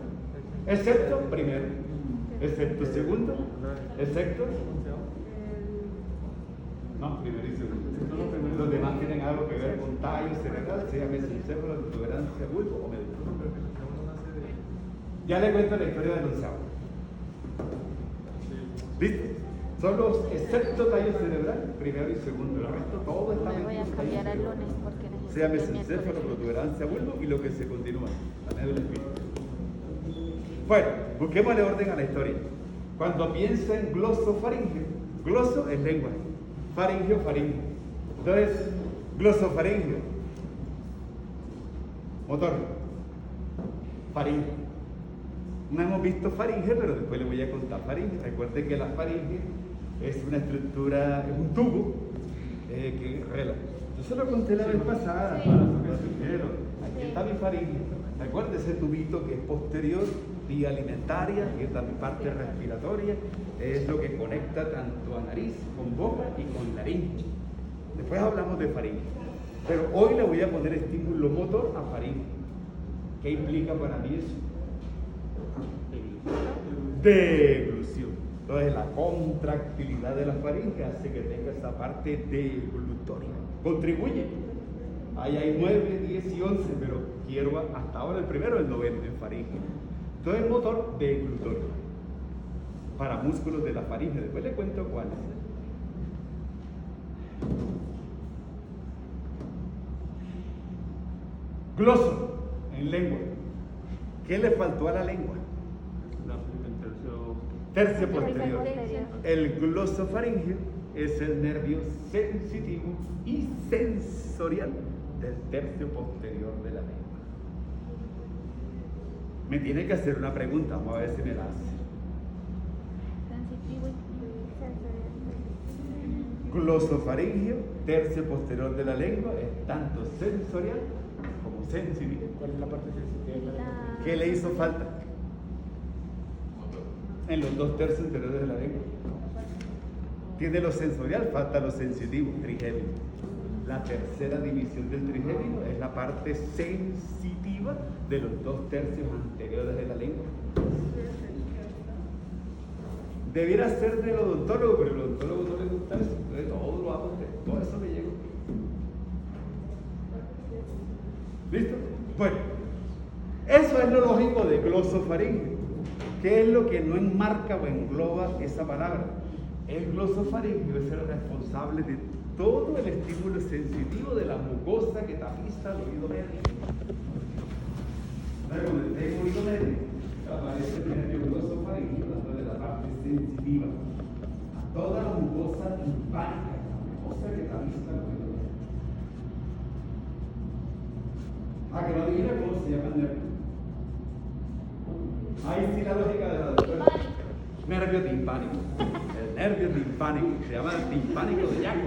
Excepto primero, excepto segundo, excepto. No, primero y segundo. Los demás tienen algo que ver con tallo cerebral, sea mesencéfalo, intolerancia, bulbo o médico. Ya le cuento la historia del onceavo. ¿Listo? Son los excepto tallo cerebral, primero y segundo. El resto todo está Me voy a cambiar el lunes porque necesito se llama mesencéfalo, protuberancia, bulbo y lo que se continúa, la médula espina. Bueno, busquémosle orden a la historia. Cuando piensa en glosofaringeo, gloso es lengua, faringeo, faringeo. Entonces, glosofaringeo, motor, faringe. No hemos visto faringe, pero después le voy a contar faringe. Recuerden que la faringe es una estructura, es un tubo que rela. Yo se lo conté la vez pasada para los primeros. Aquí está mi faringe. Recuerden ese tubito que es posterior, vía alimentaria, que es la parte respiratoria, es lo que conecta tanto a nariz con boca y con laringe. Después hablamos de faringe. Pero hoy le voy a poner estímulo motor a faringe. ¿Qué implica para mí eso? Deglución. Entonces la contractilidad de la faringe hace que tenga esa parte deglutoria. Contribuye. Ahí hay 9, 10 y 11, pero quiero hasta ahora el primero, el noveno en faringe. Entonces motor deglutorio. Para músculos de la faringe. Después le cuento cuáles. Gloso en lengua. ¿Qué le faltó a la lengua? Tercio posterior. El glosofaringeo es el nervio sensitivo y sensorial del tercio posterior de la lengua. Me tiene que hacer una pregunta, vamos a ver si me la hace. Sensitivo y sensorial. Glosofaringeo, tercio posterior de la lengua, es tanto sensorial como sensitivo. ¿Cuál es la parte sensitiva de la lengua? ¿Qué le hizo falta? En los 2 tercios interiores de la lengua. Tiene lo sensorial, falta lo sensitivo, trigémino. La tercera división del trigémino es la parte sensitiva de los 2 tercios anteriores de la lengua. Debiera ser del odontólogo, pero el odontólogo no le gusta eso, entonces todo lo hago usted, todo eso me llegó. ¿Listo? Bueno, eso es lo lógico de glosofaringeo. ¿Qué es lo que no enmarca o engloba esa palabra? El glosofaringeo es el responsable de todo el estímulo sensitivo de la mucosa que tapiza el oído medio. Cuando tengo oído medio, aparece el nervio glosofaringeo dando de la parte sensitiva a toda la mucosa timpánica, la mucosa que tapiza el oído medio. Ah, que no adivina cómo se llama el nervio. Ahí sí la lógica de la doctora. Nervio timpánico. El nervio timpánico. Se llama el timpánico de Yaco.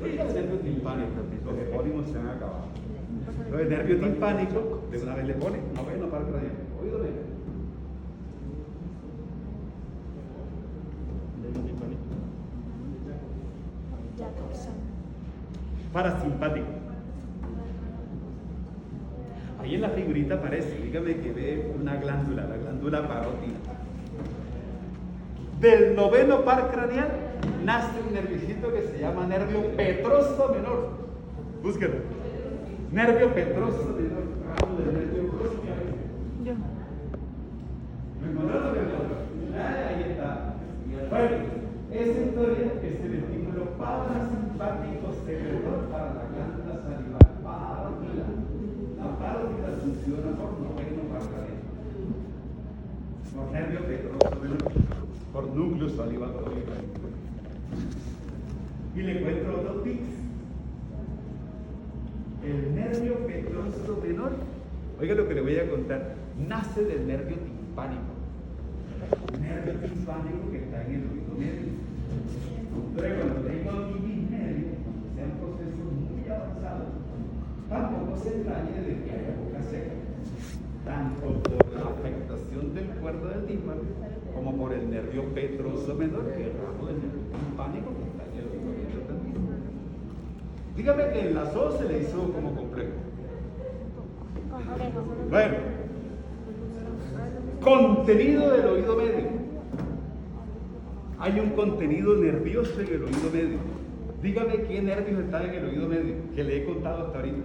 Oiga, el nervio timpánico. Los epónimos se han acabado. Entonces, el nervio timpánico, de una vez le pone, noveno par craniano. Oído medio. Parasimpático. Ahí en la figurita aparece, dígame que ve una glándula, la glándula parótida. Del noveno par craneal nace un nerviosito que se llama nervio petroso menor. Búsquelo. Nervio petroso menor. Ramo del nervio petroso menor. ¿Me encontraron? Ahí está. Bueno, esa historia es el estímulo parasimpático secretor para la glándula salival parótida. La parótida funciona por noveno par craneal. Por nervio petroso menor. Por núcleo salivatório. Y le encuentro otros tics. El nervio petroso menor, oiga lo que le voy a contar, nace del nervio timpánico. Nervio timpánico que está en el oído medio. Entonces, cuando tengo otitis medio, sean procesos muy avanzados, tampoco se extrañe de que haya boca seca, tanto por la afectación del cuerdo del tímpano como por el nervio petroso menor, que es el ramo del nervio timpánico que está en el oído medio también. Dígame que el lazo se le hizo como complejo. Bueno, contenido del oído medio. Hay un contenido nervioso en el oído medio. Dígame qué nervios están en el oído medio, que le he contado hasta ahorita.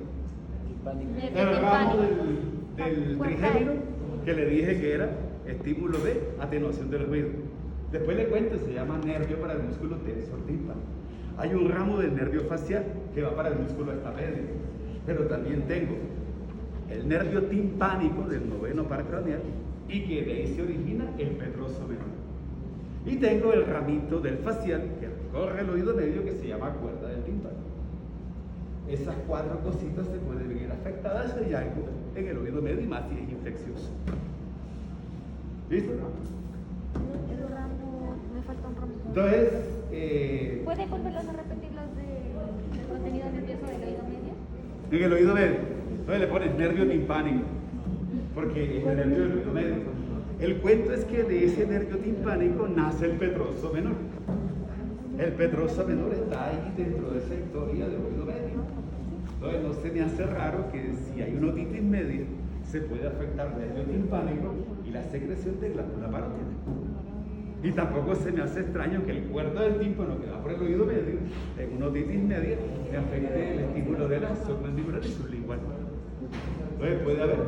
El ramo del trigémino, que le dije que era estímulo de atenuación del ruido. Después le cuento, se llama nervio para el músculo tensor tímpano. Hay un ramo del nervio facial que va para el músculo estapedio. pero también tengo el nervio timpánico del noveno par craneal y que de ahí se origina el petroso menor. Y tengo el ramito del facial que recorre el oído medio que se llama cuerda del tímpano. Esas 4 cositas se pueden ver afectadas si hay algo en el oído medio y más si es infeccioso. ¿Listo? El ramo, me falta un ramo. Entonces, ¿Puede volverlos a repetir los del contenido nervioso del oído medio? en el oído medio, entonces le pones nervio timpánico, porque es el nervio del oído medio. El cuento es que de ese nervio timpánico nace el petroso menor. El petroso menor está ahí dentro de esa historia del oído medio. Entonces no se me hace raro que si hay una otitis media, se puede afectar el nervio timpánico y la secreción de glándula parótida. Y tampoco se me hace extraño que el cuerdo del tímpano que va por el oído medio, en una otitis media, me afecte el estímulo de la submandibular y sublingual. Entonces puede haber.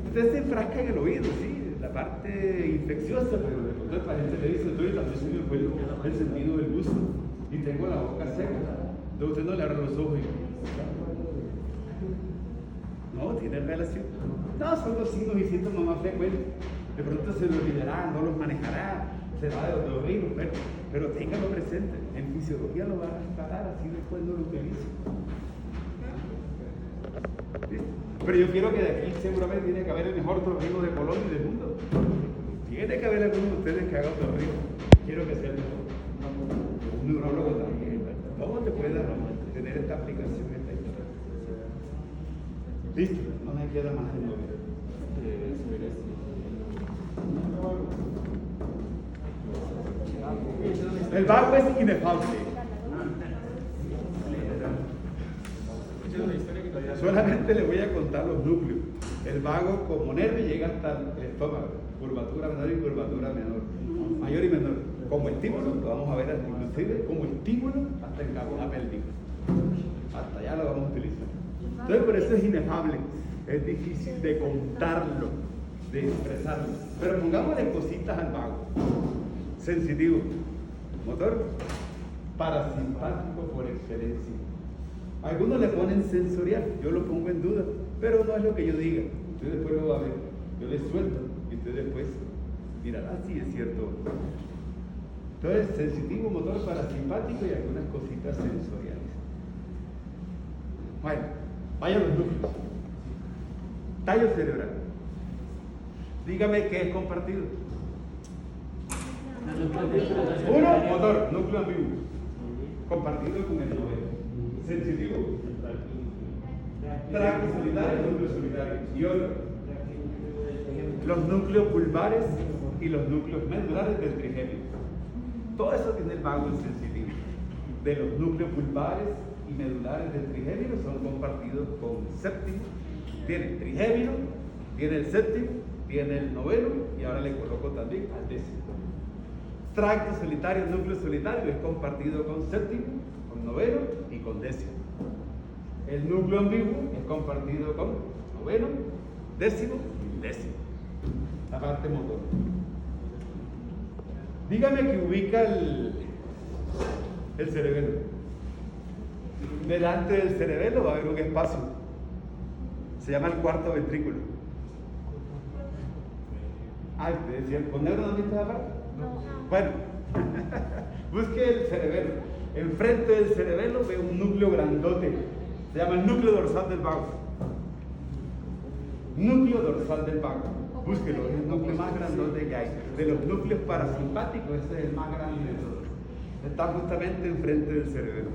Usted se enfrasca en el oído, sí, la parte infecciosa, pero de pronto el paciente le dice, doctor, también se me fue el sentido del gusto y tengo la boca seca. Entonces usted no le abre los ojos y... No, tiene relación. No, son los signos y síntomas más frecuentes. De pronto se lo olvidará, no los manejará, se va de otorrino, pero téngalo presente. En fisiología lo va a restaurar, así después no lo utiliza. ¿Listo? Pero yo quiero que de aquí seguramente tiene que haber el mejor otorrino de Colombia y del mundo. Tiene que haber alguno de ustedes que haga otorrino. Quiero que sea el mejor. Un neurólogo también. ¿Cómo te puede tener esta aplicación, esta historia? Listo, no me queda más de novio. El vago es inefable. Solamente le voy a contar los núcleos. El vago como nervio llega hasta el estómago, curvatura menor y curvatura menor, mayor y menor. Como estímulo, lo vamos a ver inclusive como estímulo hasta el cabona pélvica. Hasta allá lo vamos a utilizar. Entonces por eso es inefable, es difícil de contarlo, de expresarlo. Pero pongámosle cositas al vago. Sensitivo, motor, parasimpático por excelencia. Algunos le ponen sensorial, yo lo pongo en duda, pero no es lo que yo diga. Usted después lo va a ver, yo le suelto y usted después mirará si es cierto. Entonces, sensitivo, motor, parasimpático y algunas cositas sensoriales. Bueno, vayan los núcleos. Tallo cerebral. Dígame qué es compartido. Uno, motor, núcleo ambiguo. Compartido con el noveno. Sensitivo. Tracto solitario, núcleo solitario. Y otro. Los núcleos pulvares y los núcleos medulares del trigemio. Todo eso tiene el vago en sensitivo. De los núcleos pulvares y medulares del trigemino son compartidos con séptimo. Tiene el trigemino, tiene el séptimo, tiene el noveno y ahora le coloco también al décimo. Tracto solitario, núcleo solitario es compartido con séptimo, con noveno y con décimo. El núcleo ambiguo es compartido con noveno, décimo y décimo. La parte motor. Dígame que ubica el cerebelo. Delante del cerebelo va a haber un espacio. Se llama el cuarto ventrículo. Ay, te decía, ¿con negro no viste esa parte? No. Bueno, busque el cerebelo. Enfrente del cerebelo ve un núcleo grandote. Se llama el núcleo dorsal del vago. Núcleo dorsal del vago. Búsquelo, es el núcleo más grandote que hay. De los núcleos parasimpáticos, ese es el más grande de todos. Está justamente enfrente del cerebelo.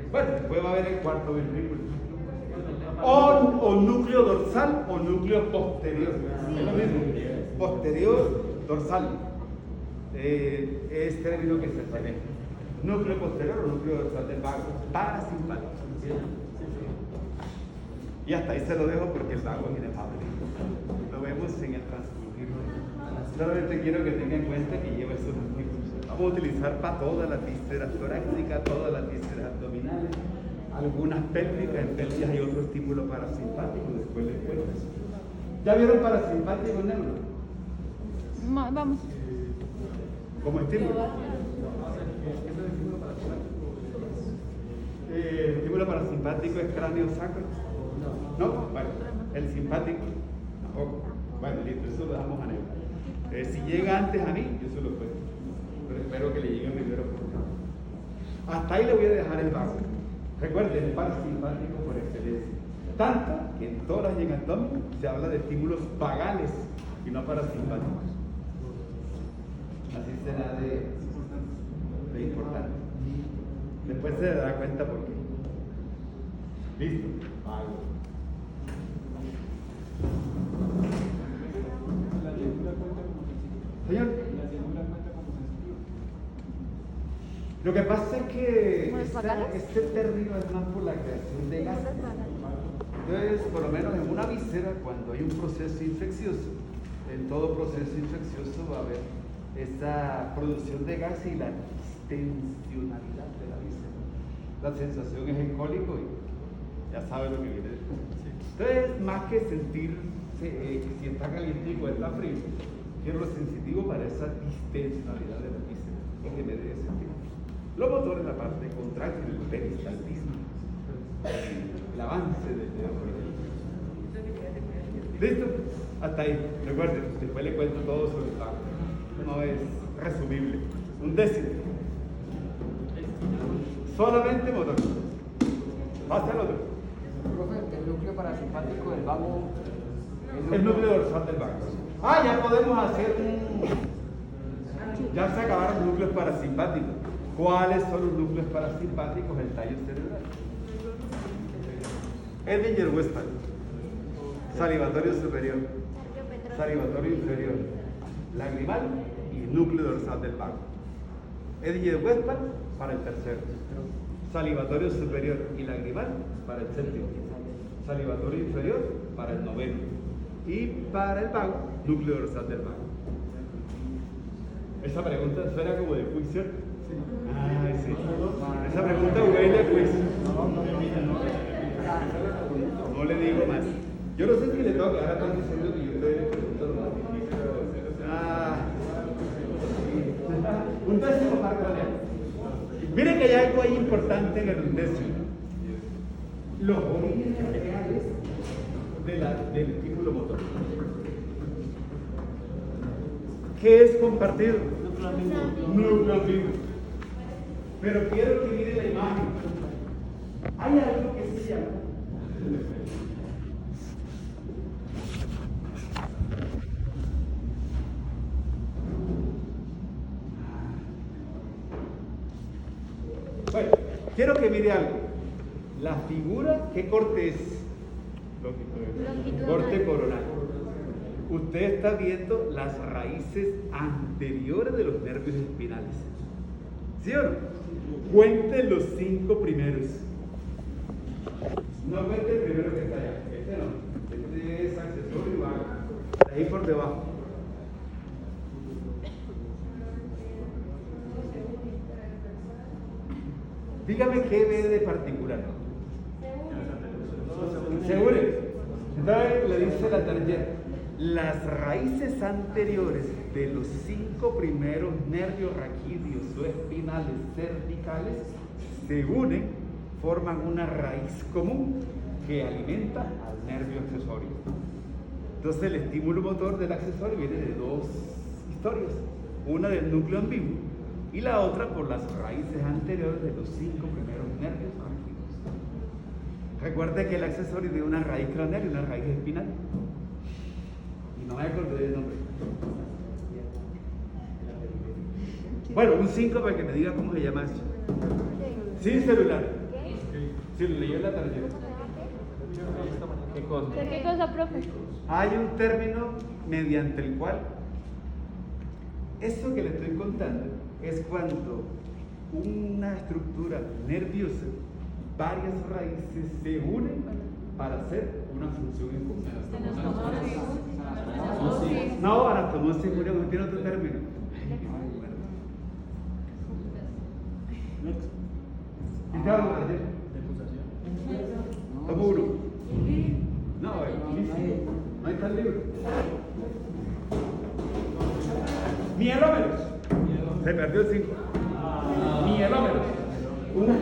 Bueno, después va a haber el cuarto ventrículo. O núcleo dorsal o núcleo posterior. Es lo mismo. Posterior, dorsal. Es término que se asemeja. Núcleo posterior o núcleo dorsal del vago. Parasimpático. Y hasta ahí se lo dejo porque el vago es inefable. Lo vemos en el transcurrir. Solamente quiero que tengan en cuenta que lleva esos núcleos. Vamos a utilizar para todas las vísceras torácicas, todas las vísceras abdominales, algunas pélvicas. En pelvis hay otro estímulo parasimpático, después les cuento. ¿Ya vieron parasimpático en neuro? Vamos. Como estímulo. El estímulo parasimpático es cráneo sacro. ¿No? Bueno, el simpático tampoco. Bueno, listo, eso lo dejamos a neutro. Si llega antes a mí, yo se lo cuento. Pero espero que le llegue primero por acá. Hasta ahí le voy a dejar el vago. Recuerden, el parasimpático por excelencia. Tanto que en toras y en abdomen se habla de estímulos vagales y no parasimpáticos. Así será de importante. Después se dará cuenta por qué. Listo. Vago. Señor. Lo que pasa es que este término es más por la creación de gas. Entonces, por lo menos en una víscera, cuando hay un proceso infeccioso, en todo proceso infeccioso va a haber esa producción de gas y la distensionalidad de la víscera. La sensación es el cólico y ya sabe lo que viene después. Entonces, más que sentir si está caliente o está frío, quiero lo sensitivo para esa distensionalidad de la víscera y que me dé sentir. Lo motor es la parte contráctil, el peristaltismo, el avance del dedo. ¿Listo? Hasta ahí. Recuerden, después le cuento todo sobre el vago. No es resumible. Un décimo. Solamente motor. Pasa el otro. Profe, el núcleo parasimpático del vago. El núcleo dorsal del vago. Ya podemos hacer Ya se acabaron los núcleos parasimpáticos. ¿Cuáles son los núcleos parasimpáticos? El tallo cerebral. Edinger-Westphal. Salivatorio superior. Salivatorio inferior. Lagrimal y núcleo dorsal del vago. Edinger-Westphal para el tercero. Salivatorio superior y lagrimal para el séptimo. Salivatorio inferior para el noveno. Y para el vago, núcleo dorsal del vago. Esa pregunta suena como de quiz, ¿cierto? Ay, sí. Esa pregunta huele a quiz. No le digo más. Yo no sé si le toca, ahora están diciendo que yo estoy le pregunto lo más difícil. Un décimo marco de Miren que hay algo ahí importante en el undécimo. Los orígenes reales del estímulo motor. ¿Qué es compartido? Núcleo ambiguo. Pero quiero que miren la imagen. Hay algo que se llama bueno, quiero que mire algo. La figura, ¿qué corte es? Corte coronal. Usted está viendo las raíces anteriores de los nervios espinales. ¿Sí o no? Cuente los 5 primeros. No cuente el primero que está allá. Este no. Este es accesorio y va ahí por debajo. Dígame qué ve de particular. ¿Seguro? Entonces le dice la tarjeta. Las raíces anteriores de los 5 primeros nervios raquídeos o espinales cervicales se unen, forman una raíz común que alimenta al nervio accesorio. Entonces el estímulo motor del accesorio viene de 2 historias, una del núcleo ambiguo y la otra por las raíces anteriores de los 5 primeros nervios raquídeos. Recuerde que el accesorio tiene una raíz craneal y una raíz espinal. No me acuerdo del nombre. Bueno, un 5 para que me diga cómo se llama eso. Sin celular. Si lo leyó en la tarjeta. ¿Qué cosa? ¿Qué cosa, profe? Hay un término mediante el cual eso que le estoy contando es cuando una estructura nerviosa, varias raíces se unen para hacer una función en común. No, anastomosis, Julián, tiene otro término. ¿Y te hablo ayer? Toma uno. No, no hay tal libro. Mielómeros. Se perdió el 5. Mielómeros.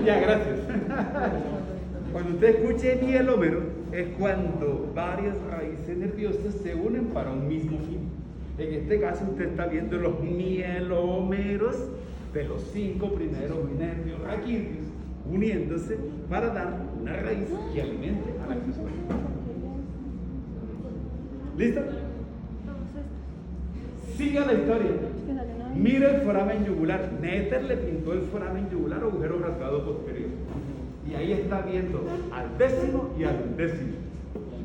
Ya, gracias. Cuando usted escuche mielómero, es cuando varias raíces nerviosas se unen para un mismo fin. En este caso, usted está viendo los mielómeros de los 5 primeros nervios raquídeos uniéndose para dar una raíz que alimente al accesorio. ¿Listo? Siga la historia. Mira el foramen yugular. Nether le pintó el foramen yugular, agujero rasgado posterior. Y ahí está viendo al décimo y al undécimo.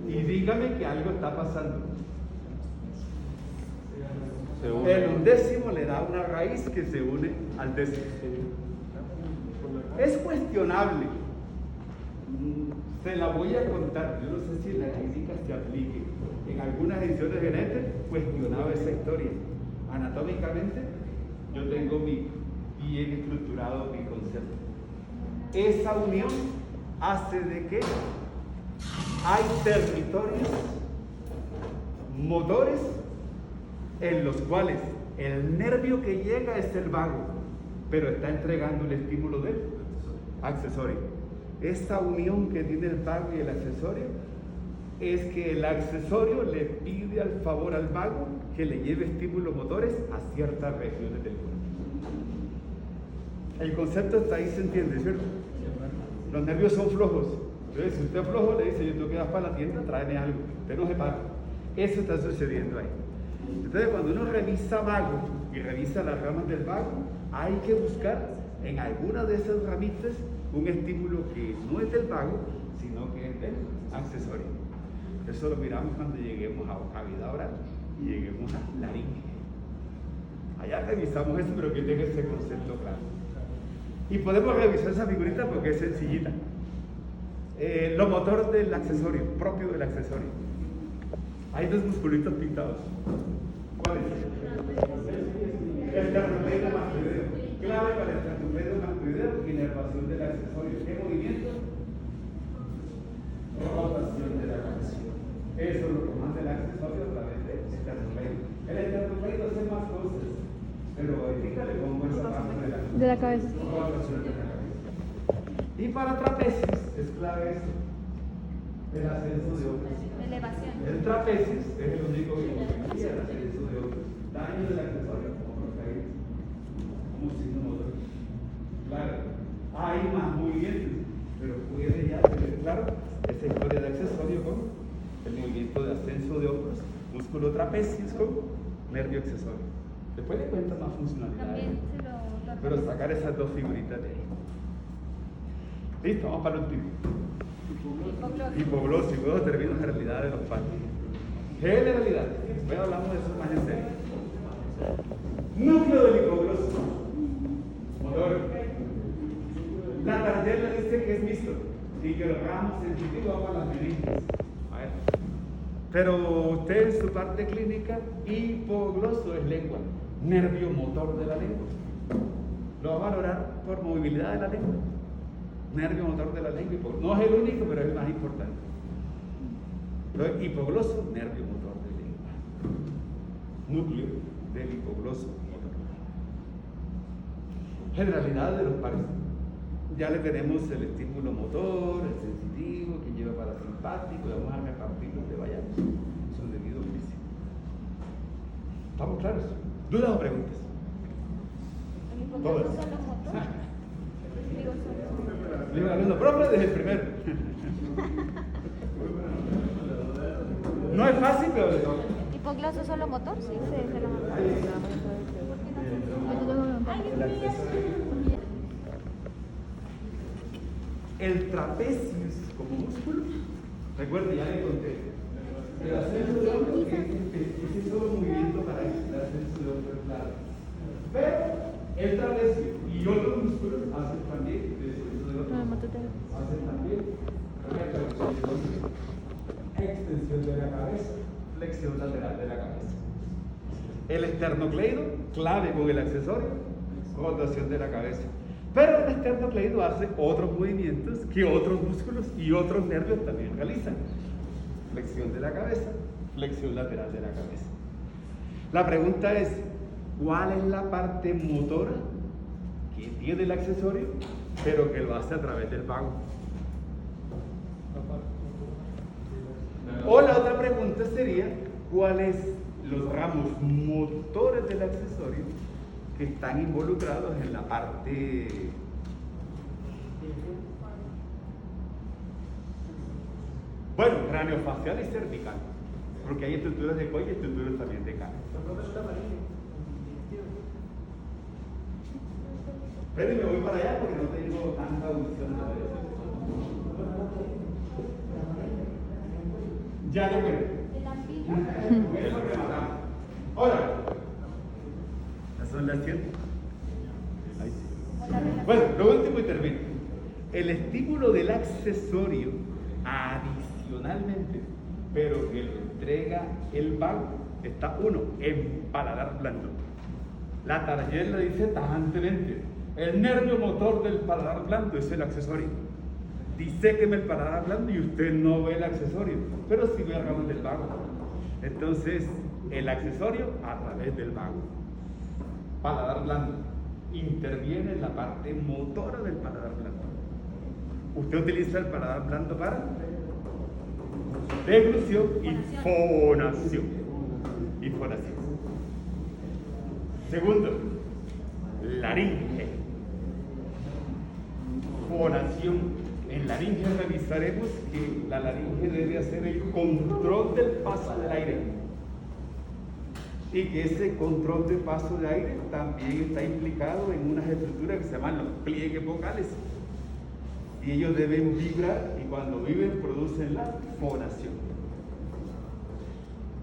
Y dígame que algo está pasando. El undécimo le da una raíz que se une al décimo. Es cuestionable. Se la voy a contar. Yo no sé si en la clínica se aplique. En algunas ediciones de Nether cuestionaba esa historia. Anatómicamente, yo tengo bien estructurado mi concepto. Esa unión hace de que hay territorios motores en los cuales el nervio que llega es el vago, pero está entregando el estímulo del accesorio. Esa unión que tiene el vago y el accesorio es que el accesorio le pide al favor al vago que le lleve estímulos motores a ciertas regiones del cuerpo. El concepto está ahí, se entiende, ¿cierto? Los nervios son flojos. Entonces, si usted es flojo, le dice, yo tengo que ir para la tienda, tráeme algo. Usted no se para. Eso está sucediendo ahí. Entonces, cuando uno revisa vago y revisa las ramas del vago, hay que buscar en alguna de esas ramitas un estímulo que no es del vago, sino que es del accesorio. Eso lo miramos cuando lleguemos a cavidad oral y lleguemos a laringe. Allá revisamos eso, pero que tenga ese concepto claro. Y podemos revisar esa figurita porque es sencillita. Lo motor del accesorio, propio del accesorio. Hay 2 musculitos pintados. ¿Cuáles? El esternocleido mastoideo. Clave para el esternocleido mastoideo, inervación del accesorio. ¿Qué movimiento? Rotación de la cabeza. Eso lo comanda el accesorio a través del esternocleido. El esternocleido hace más cosas, pero fíjate cómo esa parte De la cabeza. Rotación de la cabeza. Y para trapecios es clave eso, el ascenso de hombros. Elevación. El trapecio es el único que constituye el ascenso de hombros. Daño del accesorio como caídas, como signo motor. Claro, hay más movimientos, pero puede ya tener claro esa historia de accesorio con el movimiento de ascenso de hombros, músculo trapecio con nervio accesorio. Después le cuento más funcionalidades, También se lo pero sacar esas 2 figuritas de ahí. Listo, vamos para el último. Hipoglosis, luego termino generalidad de los patos. Generalidad, después hablamos de eso más en serio. Núcleo del hipogloso. Motor. La tarjeta dice que es mixto y que el ramo sensitivo va para las meninges. A ver. Pero usted en su parte clínica, hipogloso es lengua, nervio motor de la lengua. Lo va a valorar por movilidad de la lengua. Nervio motor de la lengua, no es el único, pero es el más importante. Entonces, hipogloso, nervio motor de lengua. Núcleo del hipogloso motor. Generalidad de los pares. Ya le tenemos el estímulo motor, el sensitivo, que lleva parasimpático, y vamos a repartir los de vayamos, su debido oficio. ¿Estamos claros? ¿Dudas o preguntas? Todas. Le digo al alumno, profe, desde el primero. No es fácil, pero le toca. ¿Hipogloso solo motor? Sí, solo motor. El trapecio como músculo, recuerde, ya le conté. El ascenso de hombro es solo movimiento para el ascenso de hombro, claro. Pero el trapecio y otros músculos hacen también descenso de hombro. Hacen también extensión de la cabeza, flexión lateral de la cabeza. El esternocleido, clave con el accesorio, rotación de la cabeza. Pero el esternocleido hace otros movimientos que otros músculos y otros nervios también realizan. Flexión de la cabeza, flexión lateral de la cabeza. La pregunta es, ¿cuál es la parte motora que tiene el accesorio pero que lo hace a través del vago. O la otra pregunta sería, ¿cuáles los ramos motores del accesorio que están involucrados en la parte craneofacial y cervical? Porque hay estructuras de cuello y estructuras también de cara. Pero me voy para allá porque no tengo tanta audición de eso. Ya lo veo. Ahora, son las 7. Ahí sí. Bueno, lo último y termino. El estímulo del accesorio, adicionalmente, pero que lo entrega el vago, está uno, en paladar blando. La Target le dice tajantemente: el nervio motor del paladar blando es el accesorio. Diséqueme el paladar blando y usted no ve el accesorio, pero sí ve el ramo del vago. Entonces, el accesorio a través del vago. Paladar blando. Interviene en la parte motora del paladar blando. Usted utiliza el paladar blando para deglución y fonación. Y fonación. Segundo, laringe. Fonación. En laringe revisaremos que la laringe debe hacer el control del paso del aire. Y que ese control de paso de aire también está implicado en unas estructuras que se llaman los pliegues vocales. Y ellos deben vibrar, y cuando vibran producen la fonación.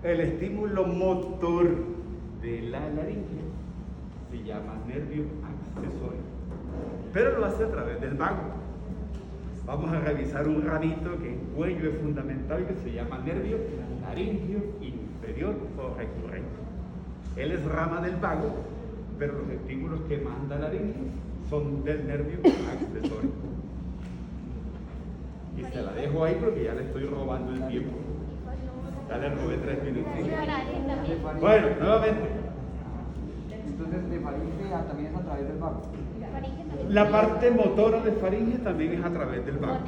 El estímulo motor de la laringe se llama nervio accesorio, pero lo hace a través del vago. Vamos a revisar un ramito que en cuello es fundamental y que se llama nervio laringio inferior o recurrente. Él es rama del vago, pero los estímulos que manda la laringe son del nervio accesorio. Y se la dejo ahí porque ya le estoy robando el tiempo. Ya le robé 3 minutos. Bueno, nuevamente. Entonces, de faringe también es a través del vago. La parte motora de faringe también es a través del vago.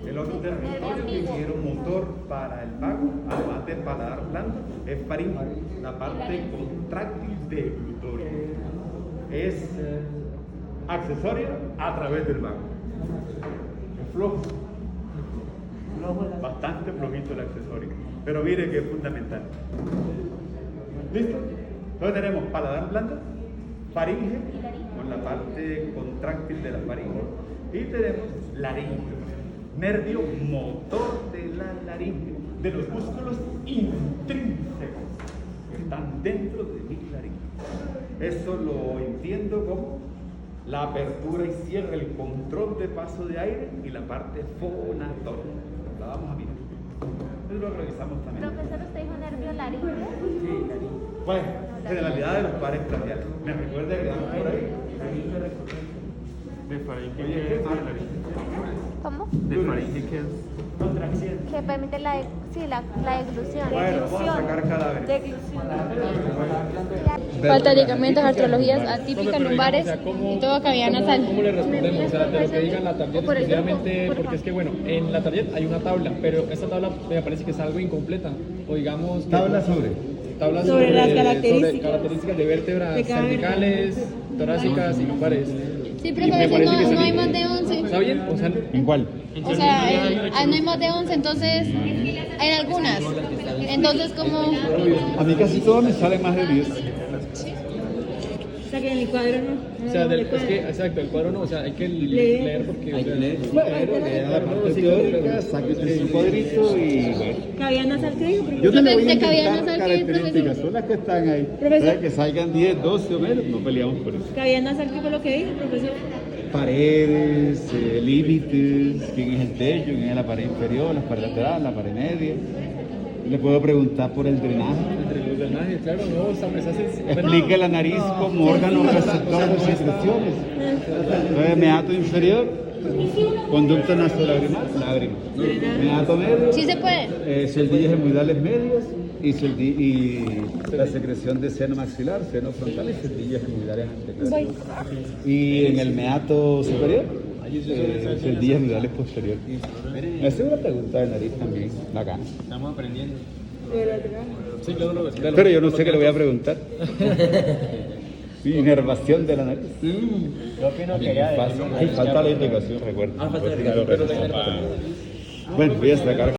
El otro territorio que hicieron motor para el vago, además del paladar blando, es faringe. La parte contráctil de glutorio es accesorio a través del vago. Es flojo. Bastante flojito el accesorio. Pero mire que es fundamental. ¿Listo? Entonces tenemos paladar blando, faringe, con la parte contráctil de la faringe, y tenemos laringe, nervio motor de la laringe, de los músculos intrínsecos que están dentro de mi laringe. Eso lo entiendo como la apertura y cierre, el control de paso de aire y la parte fonatora. La vamos a mirar. Entonces lo revisamos también. Profesor, ¿usted dijo nervio laringe? Sí, laringe. Bueno, generalidad de los pares craneales. ¿Me recuerda que damos por ahí? De faringe, Oye, ¿qué ¿qué es más? la laringe? ¿Cómo? De faringe, ¿qué es? Contracción. Que permite la deglución. Bueno, vamos a sacar cadáveres. Deglución. Falta ligamentos, artrologías atípicas, lumbares y todo cavidad nasal. ¿Cómo le respondemos? O sea, de lo que digan la tarjeta exclusivamente, porque es que bueno, en la tarjeta hay una tabla, pero esta tabla me parece que es algo incompleta. O digamos... Tabla sobre. Tabla Sobre las características. sobre características de vértebras De cada cervicales, torácicas y lumbares. Sí, Y pero me eso parece que no está hay bien. más de 11. ¿Está bien? O sea, ¿En cuál? O sea, no hay más de 11, entonces hay algunas. Entonces, como A mí casi todos me salen más de 10. O sea que en el cuadro no. o sea, no le es cuadra. que, exacto, el cuadro no, o sea, hay que Leer. leer porque... Hay que leer. Bueno, la parte teórica, sáquese su cuadrito y bueno. Cavidad nasal, ¿qué dijo, Yo profesor? no le voy a de cavidad inventar nasal, ¿qué es, características, profesor? son las que están ahí. Profesor. Para que salgan 10, 12 o menos, no peleamos por eso. Cavidad nasal, ¿qué fue lo que dijo, profesor? Paredes, límites, quién es el techo, quién es la pared inferior, la pared lateral, la pared media. Le puedo preguntar por el drenaje. Entre los drenajes, claro, no, o sea, me hace... Explique la nariz como órgano receptor de secreciones. Entonces, meato inferior, conducto nasolagrimal, lágrima. Meato medio, sí se puede. celdillas hemorroidales medias y la secreción de seno maxilar, seno frontal y celdillas hemorroidales anteriores. Y en el meato superior, Es el día general posterior. Me hace una pregunta de nariz también, bacán. Estamos aprendiendo. Sí, claro, Pero yo no sé qué le voy a preguntar. Inervación de la nariz. Yo opino que ya Falta la indicación, recuerda. falta la indicación. Bueno, voy a sacar.